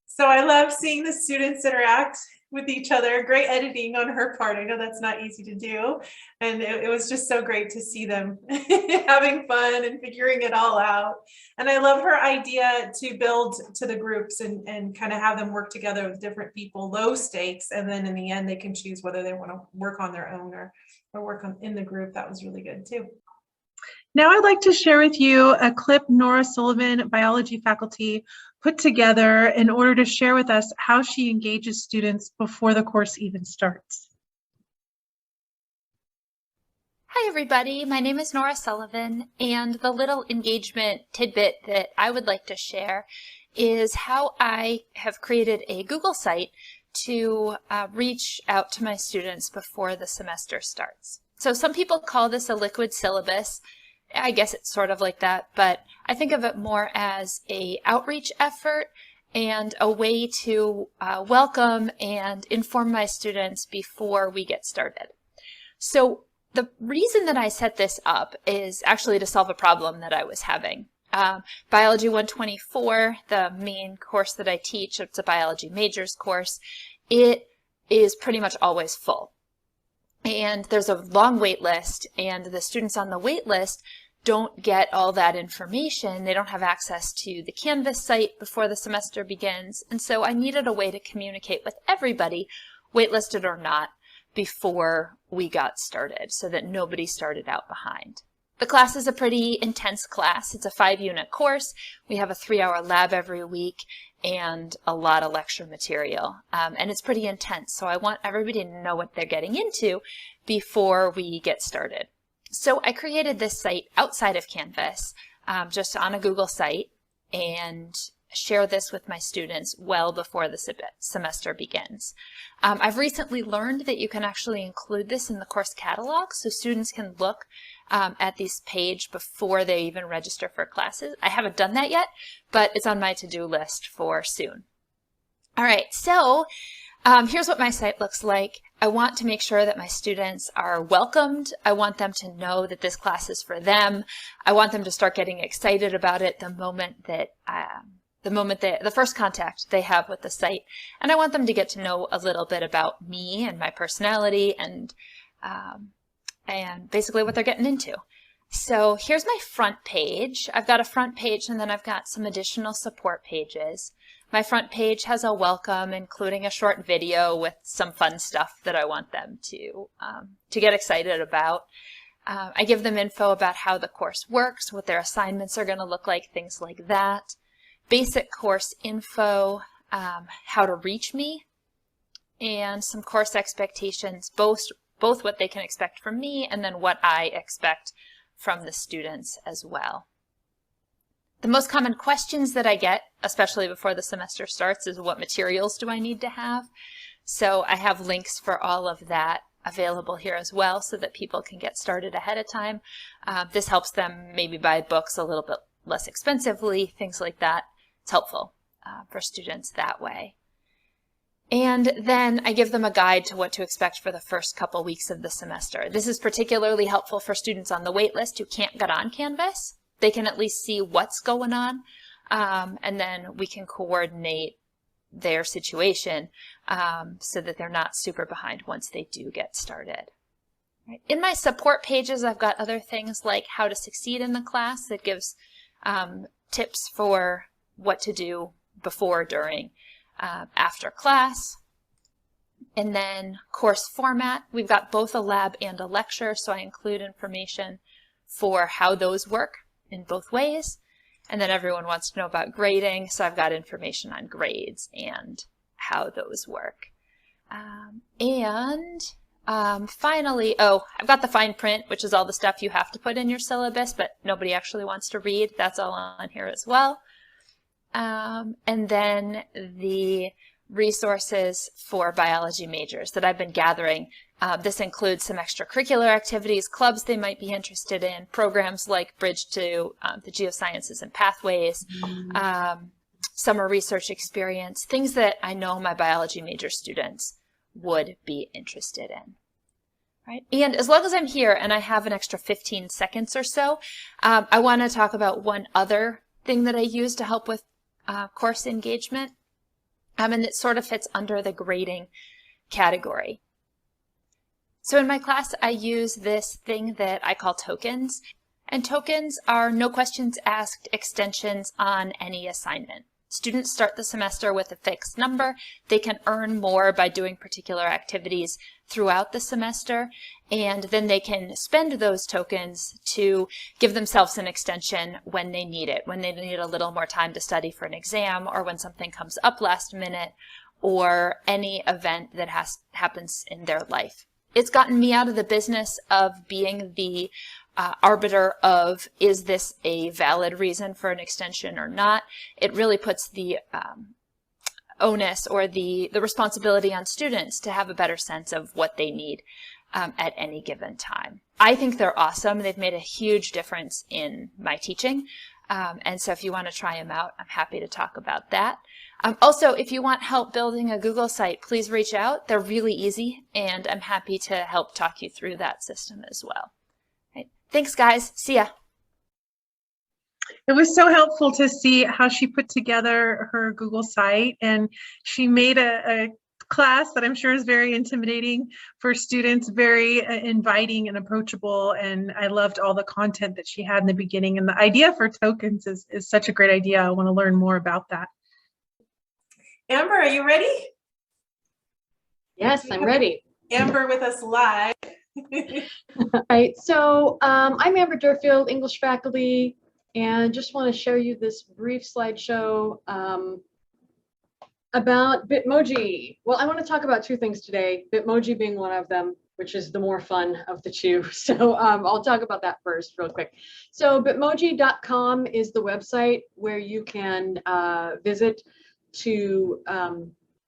So I love seeing the students interact with each other. Great editing on her part. I know that's not easy to do. And it was just so great to see them having fun and figuring it all out. And I love her idea to build to the groups and kind of have them work together with different people, low stakes. And then in the end, they can choose whether they want to work on their own or work on in the group. That was really good too. Now I'd like to share with you a clip Nora Sullivan, biology faculty, put together in order to share with us how she engages students before the course even starts. Hi everybody, my name is Nora Sullivan, and the little engagement tidbit that I would like to share is how I have created a Google site to reach out to my students before the semester starts. So some people call this a liquid syllabus. I guess it's sort of like that, but I think of it more as a outreach effort and a way to welcome and inform my students before we get started. So the reason that I set this up is actually to solve a problem that I was having. Biology 124, the main course that I teach, it's a biology majors course, it is pretty much always full. And there's a long wait list, and the students on the wait list don't get all that information. They don't have access to the Canvas site before the semester begins. And so I needed a way to communicate with everybody, waitlisted or not, before we got started so that nobody started out behind. The class is a pretty intense class. It's a 5-unit course. We have a 3-hour lab every week and a lot of lecture material. And it's pretty intense. So I want everybody to know what they're getting into before we get started. So I created this site outside of Canvas, just on a Google site, and share this with my students well before the semester begins. I've recently learned that you can actually include this in the course catalog, so students can look at this page before they even register for classes. I haven't done that yet, but it's on my to-do list for soon. All right, so here's what my site looks like. I want to make sure that my students are welcomed. I want them to know that this class is for them. I want them to start getting excited about it the moment that the first contact they have with the site. And I want them to get to know a little bit about me and my personality and basically what they're getting into. So here's my front page. I've got a front page and then I've got some additional support pages. My front page has a welcome, including a short video with some fun stuff that I want them to get excited about. I give them info about how the course works, what their assignments are going to look like, things like that. Basic course info, how to reach me, and some course expectations, both what they can expect from me and then what I expect from the students as well. The most common questions that I get, especially before the semester starts, is what materials do I need to have? So I have links for all of that available here as well so that people can get started ahead of time. This helps them maybe buy books a little bit less expensively, things like that. It's helpful for students that way. And then I give them a guide to what to expect for the first couple weeks of the semester. This is particularly helpful for students on the wait list who can't get on Canvas. They can at least see what's going on, and then we can coordinate their situation so that they're not super behind once they do get started. Right. In my support pages, I've got other things like how to succeed in the class that gives tips for what to do before, during, after class. And then course format, we've got both a lab and a lecture, so I include information for how those work in both ways. And then everyone wants to know about grading, so I've got information on grades and how those work. Finally, I've got the fine print, which is all the stuff you have to put in your syllabus, but nobody actually wants to read. That's all on here as well. And then the resources for biology majors that I've been gathering. This includes some extracurricular activities, clubs they might be interested in, programs like Bridge to the Geosciences and Pathways, summer research experience, things that I know my biology major students would be interested in. Right? And as long as I'm here and I have an extra 15 seconds or so, I want to talk about one other thing that I use to help with course engagement. And it sort of fits under the grading category. So in my class, I use this thing that I call tokens. And tokens are no questions asked extensions on any assignment. Students start the semester with a fixed number. They can earn more by doing particular activities throughout the semester, and then they can spend those tokens to give themselves an extension when they need it, when they need a little more time to study for an exam, or when something comes up last minute, or any event that happens in their life. It's gotten me out of the business of being the arbiter of, is this a valid reason for an extension or not? It really puts the onus or the responsibility on students to have a better sense of what they need at any given time. I think they're awesome. They've made a huge difference in my teaching. And so if you want to try them out, I'm happy to talk about that. Also, if you want help building a Google site, please reach out. They're really easy, and I'm happy to help talk you through that system as well. Right. Thanks, guys. See ya. It was so helpful to see how she put together her Google site, and she made a class that I'm sure is very intimidating for students, very inviting and approachable. And I loved all the content that she had in the beginning. And the idea for tokens is such a great idea. I want to learn more about that. Amber, are you ready? Yes, I'm ready. Amber with us live. All right, so I'm Amber Durfield, English faculty, and just want to share you this brief slideshow about Bitmoji. Well, I want to talk about two things today, Bitmoji being one of them, which is the more fun of the two. So I'll talk about that first real quick. So bitmoji.com is the website where you can visit to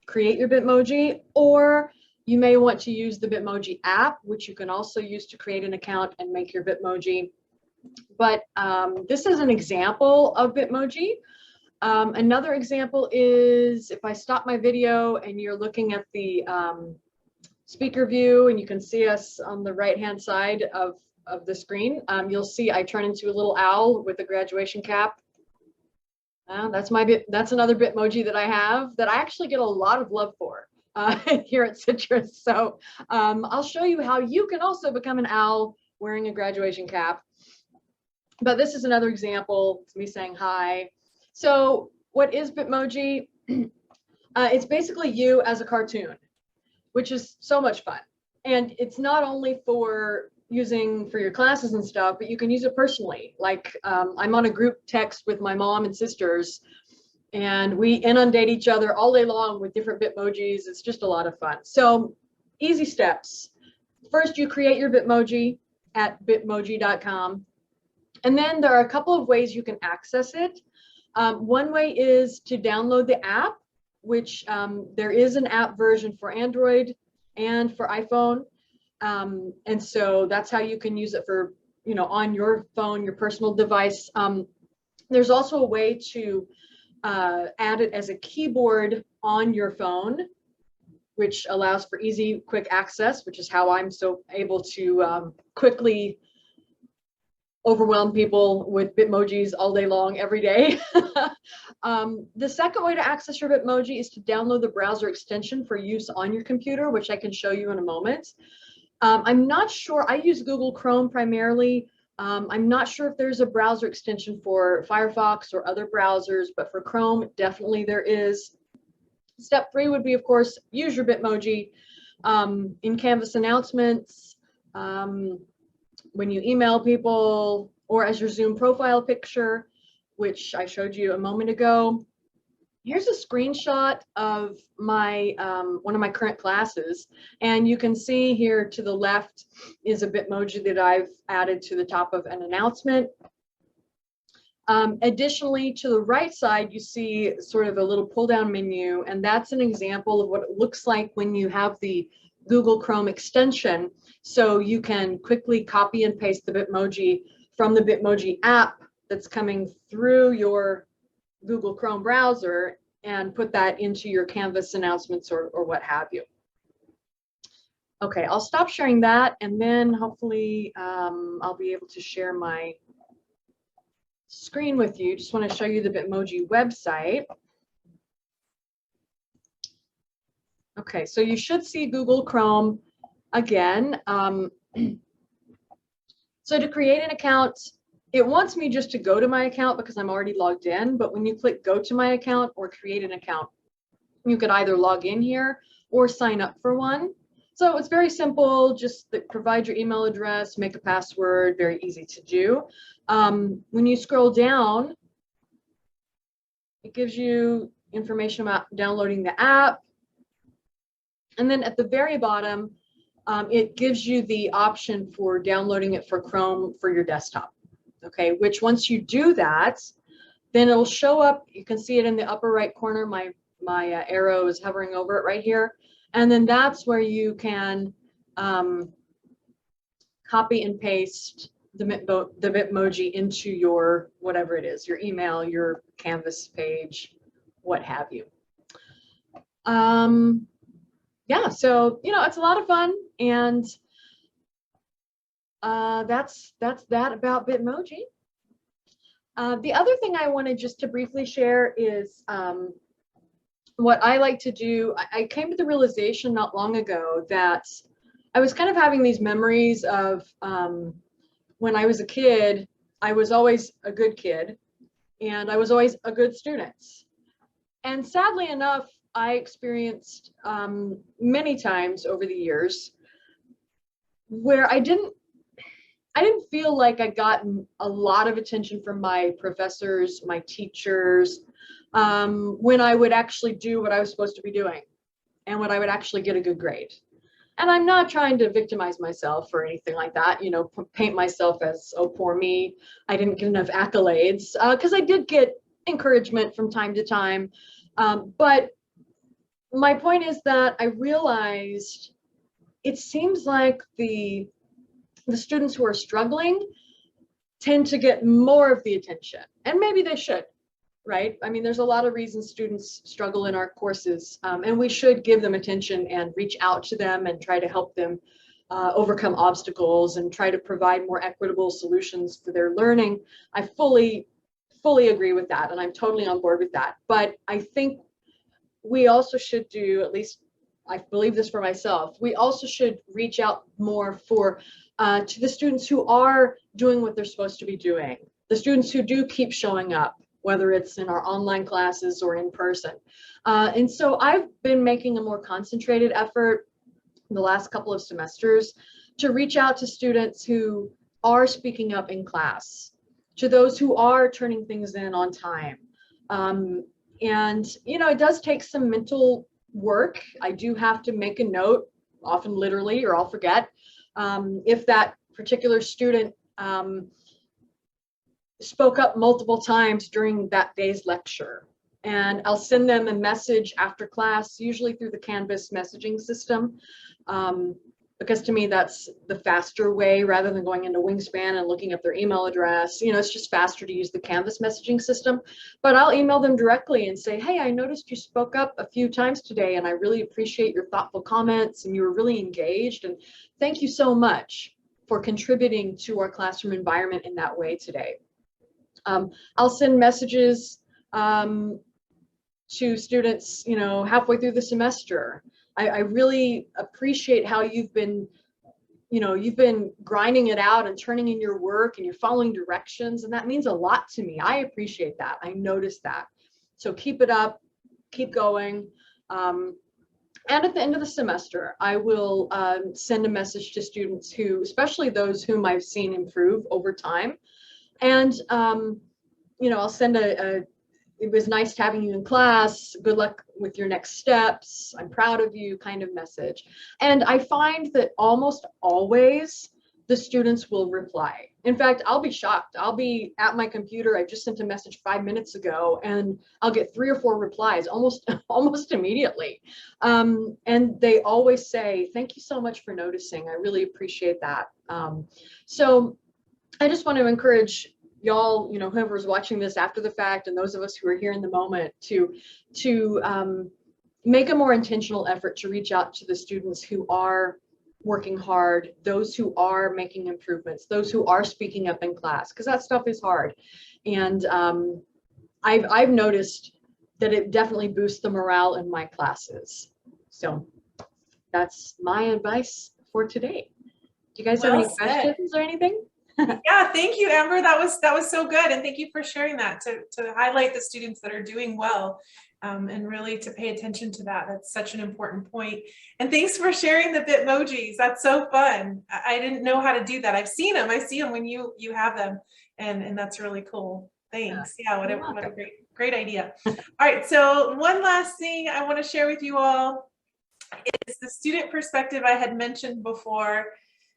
create your Bitmoji, or you may want to use the Bitmoji app, which you can also use to create an account and make your Bitmoji. But this is an example of Bitmoji. Another example is if I stop my video and you're looking at the speaker view and you can see us on the right-hand side of the screen, you'll see I turn into a little owl with a graduation cap. That's another Bitmoji that I have that I actually get a lot of love for here at Citrus. So I'll show you how you can also become an owl wearing a graduation cap. But this is another example. It's me saying hi. So what is Bitmoji? It's basically you as a cartoon, which is so much fun. And it's not only for using for your classes and stuff, but you can use it personally. Like I'm on a group text with my mom and sisters, and we inundate each other all day long with different Bitmojis. It's just a lot of fun. So easy steps. First, you create your Bitmoji at bitmoji.com. And then there are a couple of ways you can access it. One way is to download the app, which there is an app version for Android and for iPhone. And so that's how you can use it for, on your phone, your personal device. There's also a way to add it as a keyboard on your phone. which allows for easy, quick access, which is how I'm so able to quickly overwhelm people with Bitmojis all day long, every day. The second way to access your Bitmoji is to download the browser extension for use on your computer, which I can show you in a moment. I'm not sure, I use Google Chrome primarily. I'm not sure if there's a browser extension for Firefox or other browsers, but for Chrome, definitely there is. Step 3 would be, of course, use your Bitmoji in Canvas announcements, when you email people, or as your Zoom profile picture, which I showed you a moment ago. Here's a screenshot of my one of my current classes, and you can see here to the left is a Bitmoji that I've added to the top of an announcement. Additionally, to the right side, you see sort of a little pull-down menu, and that's an example of what it looks like when you have the Google Chrome extension. So you can quickly copy and paste the Bitmoji from the Bitmoji app that's coming through your Google Chrome browser and put that into your Canvas announcements or what have you. Okay, I'll stop sharing that, and then hopefully I'll be able to share my screen with you. Just want to show you the Bitmoji website. Okay, so you should see Google Chrome again. So to create an account, it wants me just to go to my account because I'm already logged in, but when you click go to my account or create an account, you could either log in here or sign up for one. So it's very simple, just provide your email address, make a password, very easy to do. When you scroll down, it gives you information about downloading the app. And then at the very bottom, it gives you the option for downloading it for Chrome for your desktop. Okay, which once you do that, then it'll show up. You can see it in the upper right corner. My arrow is hovering over it right here. And then that's where you can copy and paste the Bitmoji into your whatever it is, your email, your Canvas page, what have you. Yeah, so it's a lot of fun, and that's that about Bitmoji. The other thing I wanted just to briefly share is what I like to do. I came to the realization not long ago that I was kind of having these memories of when I was a kid. I was always a good kid, and I was always a good student. And sadly enough, I experienced many times over the years where I didn't feel like I got a lot of attention from my professors, my teachers, when I would actually do what I was supposed to be doing and when I would actually get a good grade. And I'm not trying to victimize myself or anything like that, paint myself as, oh, poor me, I didn't get enough accolades, because I did get encouragement from time to time. But my point is that I realized it seems like the students who are struggling tend to get more of the attention, and maybe they should, right? I mean, there's a lot of reasons students struggle in our courses, and we should give them attention and reach out to them and try to help them overcome obstacles and try to provide more equitable solutions for their learning. I fully agree with that, and I'm totally on board with that. But I think we also should do, at least I believe this for myself, we also should reach out more to the students who are doing what they're supposed to be doing, the students who do keep showing up, whether it's in our online classes or in person. And so I've been making a more concentrated effort the last couple of semesters to reach out to students who are speaking up in class, to those who are turning things in on time. And, it does take some mental work. I do have to make a note, often literally, or I'll forget, if that particular student spoke up multiple times during that day's lecture. And I'll send them a message after class, usually through the Canvas messaging system, because to me, that's the faster way rather than going into Wingspan and looking up their email address. You know, it's just faster to use the Canvas messaging system. But I'll email them directly and say, hey, I noticed you spoke up a few times today, and I really appreciate your thoughtful comments, and you were really engaged. And thank you so much for contributing to our classroom environment in that way today. I'll send messages to students, you know, halfway through the semester. I really appreciate how you've been, you know, you've been grinding it out and turning in your work, and you're following directions, and that means a lot to me. I appreciate that. I noticed that. So keep it up, keep going. And at the end of the semester, I will send a message to students who, especially those whom I've seen improve over time. And, you know, I'll send it was nice having you in class. Good luck with your next steps. I'm proud of you kind of message. And I find that almost always the students will reply. In fact, I'll be shocked. I'll be at my computer. I just sent a message 5 minutes ago, and I'll get 3 or 4 replies almost immediately. And they always say, thank you so much for noticing. I really appreciate that. So I just want to encourage y'all, you know, whoever's watching this after the fact, and those of us who are here in the moment, to make a more intentional effort to reach out to the students who are working hard, those who are making improvements, those who are speaking up in class, because that stuff is hard. And I've noticed that it definitely boosts the morale in my classes. So that's my advice for today. Do you guys have any questions or anything? Yeah, thank you, Amber. That was so good, and thank you for sharing that to highlight the students that are doing well, and really to pay attention to that. That's such an important point. And thanks for sharing the Bitmojis. That's so fun. I didn't know how to do that. I've seen them. I see them when you have them, and that's really cool. Thanks. Yeah, what a great idea. All right, so one last thing I want to share with you all is the student perspective I had mentioned before.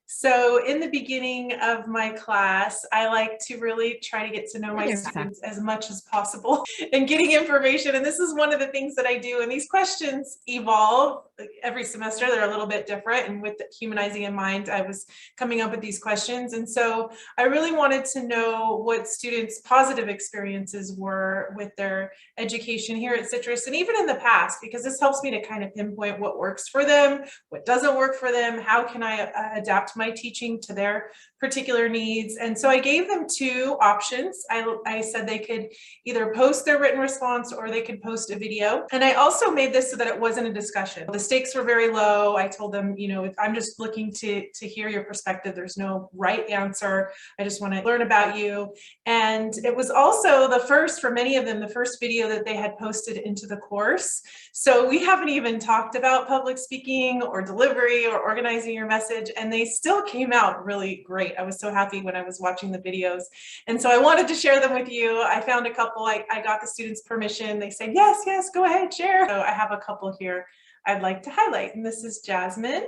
So in the beginning of my class, I like to really try to get to know my students as much as possible and getting information. And this is one of the things that I do. And these questions evolve every semester. They're a little bit different. And with Humanizing in mind, I was coming up with these questions. And so I really wanted to know what students' positive experiences were with their education here at Citrus, and even in the past, because this helps me to kind of pinpoint what works for them, what doesn't work for them, how can I adapt my teaching to their particular needs. And so I gave them 2 options. I said they could either post their written response or they could post a video. And I also made this so that it wasn't a discussion. The stakes were very low. I told them, you know, I'm just looking to hear your perspective. There's no right answer. I just want to learn about you. And it was also the first, for many of them, the first video that they had posted into the course. So we haven't even talked about public speaking or delivery or organizing your message, and they still came out really great. I was so happy when I was watching the videos. And so I wanted to share them with you. I found a couple, I got the students' permission. They said, yes, go ahead, share. So I have a couple here I'd like to highlight. And this is Jasmine.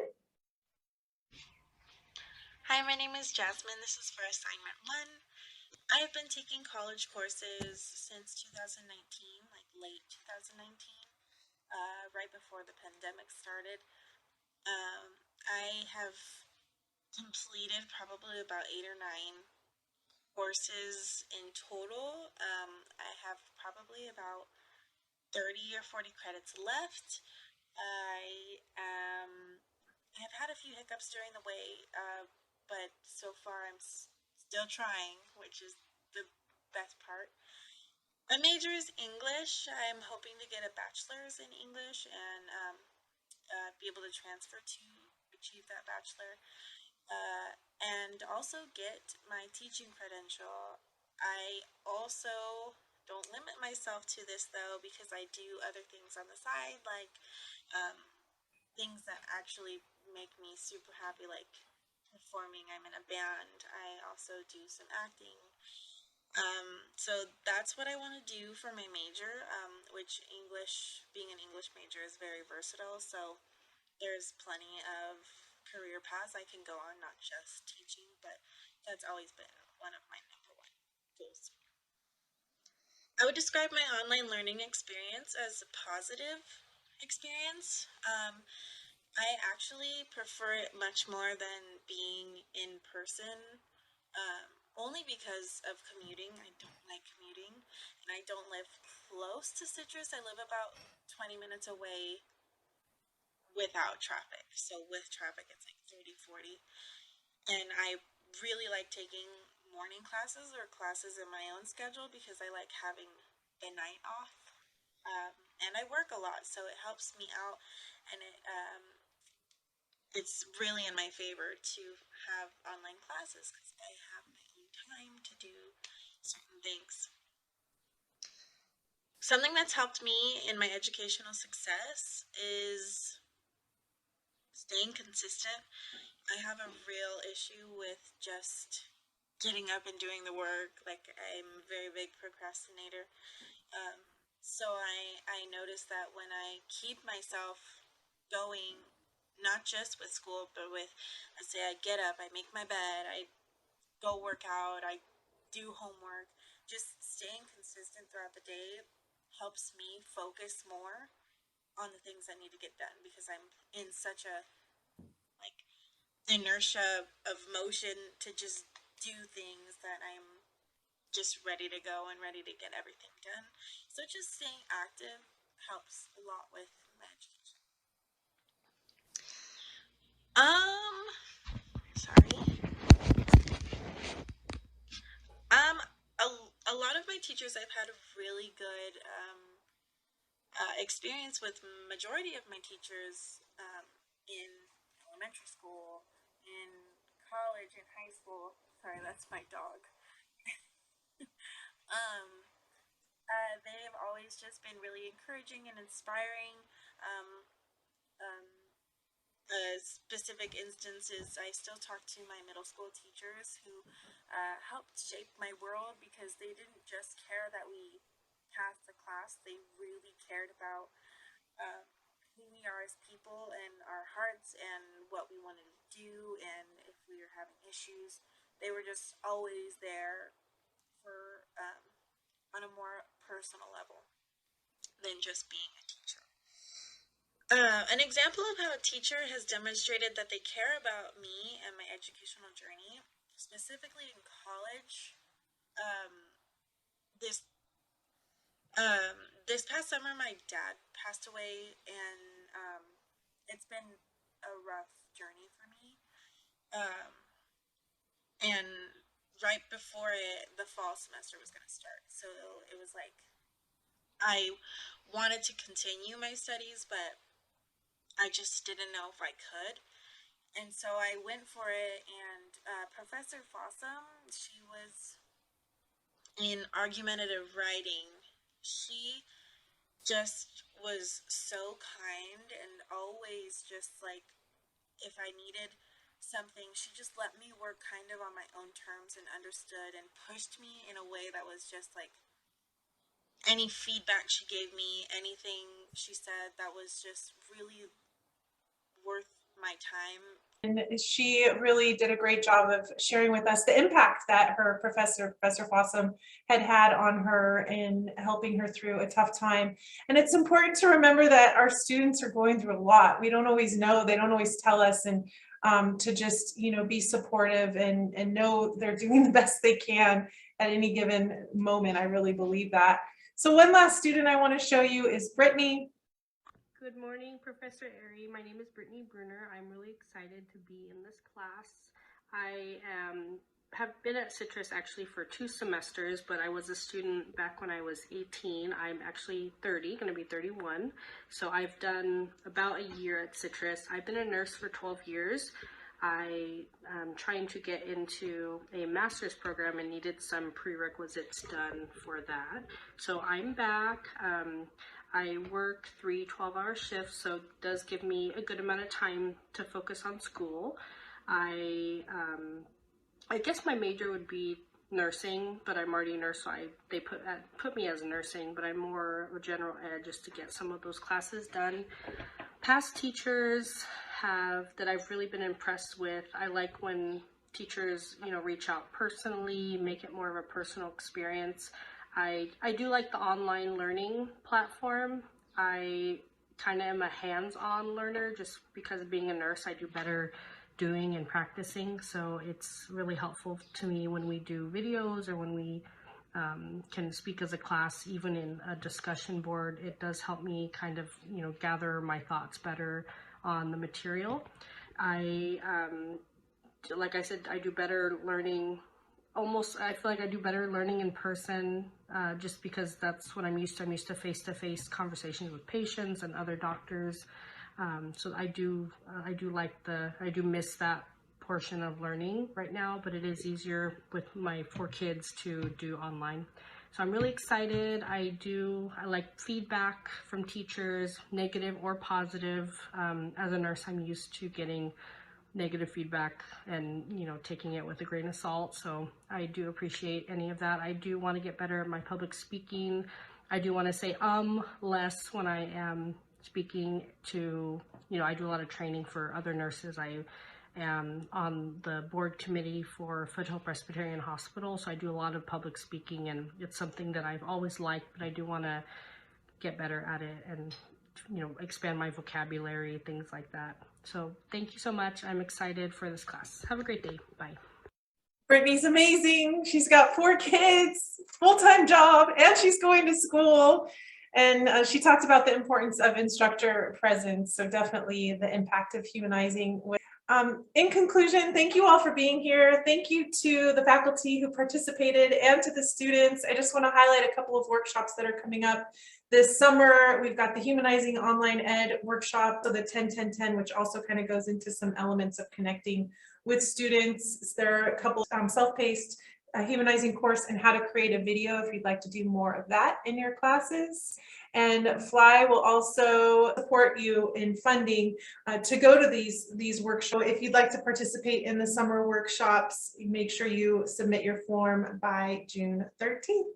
Hi, my name is Jasmine. This is for assignment 1. I have been taking college courses since 2019, like late 2019, right before the pandemic started. I have completed probably about 8 or 9 courses in total. I have probably about 30 or 40 credits left. I have had a few hiccups during the way, but so far I'm still trying, which is the best part. My major is English. I'm hoping to get a bachelor's in English and be able to transfer to achieve that bachelor. And also get my teaching credential. I also don't limit myself to this though, because I do other things on the side, like things that actually make me super happy, like performing. I'm in a band. I also do some acting. So that's what I want to do for my major, which being an English major is very versatile. So there's plenty of career paths I can go on, not just teaching, but that's always been one of my #1 goals. I would describe my online learning experience as a positive experience. I actually prefer it much more than being in person, only because of commuting. I don't like commuting, and I don't live close to Citrus. I live about 20 minutes away without traffic. So with traffic, it's like 30, 40. And I really like taking morning classes or classes in my own schedule because I like having the night off. And I work a lot, so it helps me out, and it's really in my favor to have online classes because I have my own time to do certain things. Something that's helped me in my educational success is staying consistent. I have a real issue with just getting up and doing the work. Like, I'm a very big procrastinator. So I noticed that when I keep myself going, not just with school, but with, let's say I get up, I make my bed, I go work out, I do homework, just staying consistent throughout the day helps me focus more on the things that need to get done because I'm in such a like inertia of motion to just do things that I'm just ready to go and ready to get everything done. So just staying active helps a lot with my education. Sorry. A lot of my teachers I've had a really good experience with. Majority of my teachers in elementary school, in college, in high school. Sorry, that's my dog. They've always just been really encouraging and inspiring. Um, Specific instances, I still talk to my middle school teachers who helped shape my world because they didn't just care that we passed the class, they really cared about who we are as people and our hearts and what we wanted to do, and if we were having issues. They were just always there for on a more personal level than just being a teacher. An example of how a teacher has demonstrated that they care about me and my educational journey, specifically in college, this this past summer my dad passed away, and it's been a rough journey for me. And right before the fall semester was going to start, so it was like I wanted to continue my studies, but I just didn't know if I could. And so I went for it, and Professor Fossum, she was in argumentative writing. She just was so kind and always just like, if I needed something, she just let me work kind of on my own terms and understood and pushed me in a way that was just like, any feedback she gave me, anything she said that was just really worth my time. And she really did a great job of sharing with us the impact that her Professor Fossum had on her in helping her through a tough time. And it's important to remember that our students are going through a lot. We don't always know, they don't always tell us, and to just, be supportive and know they're doing the best they can at any given moment. I really believe that. So one last student I want to show you is Brittany. Good morning, Professor Airy. My name is Brittany Bruner. I'm really excited to be in this class. I have been at Citrus actually for 2 semesters, but I was a student back when I was 18. I'm actually 30, going to be 31. So I've done about a year at Citrus. I've been a nurse for 12 years. I am trying to get into a master's program and needed some prerequisites done for that. So I'm back. I work 3 12-hour shifts, so it does give me a good amount of time to focus on school. I guess my major would be nursing, but I'm already a nurse, so they put me as nursing, but I'm more of a general ed just to get some of those classes done. Past teachers that I've really been impressed with. I like when teachers, reach out personally, make it more of a personal experience. I do like the online learning platform. I kind of am a hands-on learner just because being a nurse, I do better doing and practicing. So it's really helpful to me when we do videos or when we can speak as a class, even in a discussion board. It does help me kind of, gather my thoughts better on the material. Like I said, I do better learning. I feel like I do better learning in person, just because that's what I'm used to. I'm used to face-to-face conversations with patients and other doctors. So I do miss that portion of learning right now, but it is easier with my 4 kids to do online. So I'm really excited. I like feedback from teachers, negative or positive. As a nurse, I'm used to getting negative feedback and taking it with a grain of salt, so I do appreciate any of that. I do want to get better at my public speaking. I do want to say less when I am speaking to, I do a lot of training for other nurses. I am on the board committee for Foothill Presbyterian Hospital, so I do a lot of public speaking, and it's something that I've always liked, but I do want to get better at it and expand my vocabulary, things like that. So thank you so much. I'm excited for this class. Have a great day. Bye. Brittany's amazing. She's got 4 kids, full-time job, and she's going to school. And she talked about the importance of instructor presence. So definitely the impact of humanizing. In conclusion, thank you all for being here. Thank you to the faculty who participated and to the students. I just want to highlight a couple of workshops that are coming up this summer. We've got the Humanizing Online Ed workshop, so the 10-10-10, which also kind of goes into some elements of connecting with students. There are a couple self-paced humanizing course and how to create a video if you'd like to do more of that in your classes. And Fly will also support you in funding to go to these workshops. If you'd like to participate in the summer workshops, make sure you submit your form by June 13th.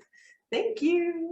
Thank you.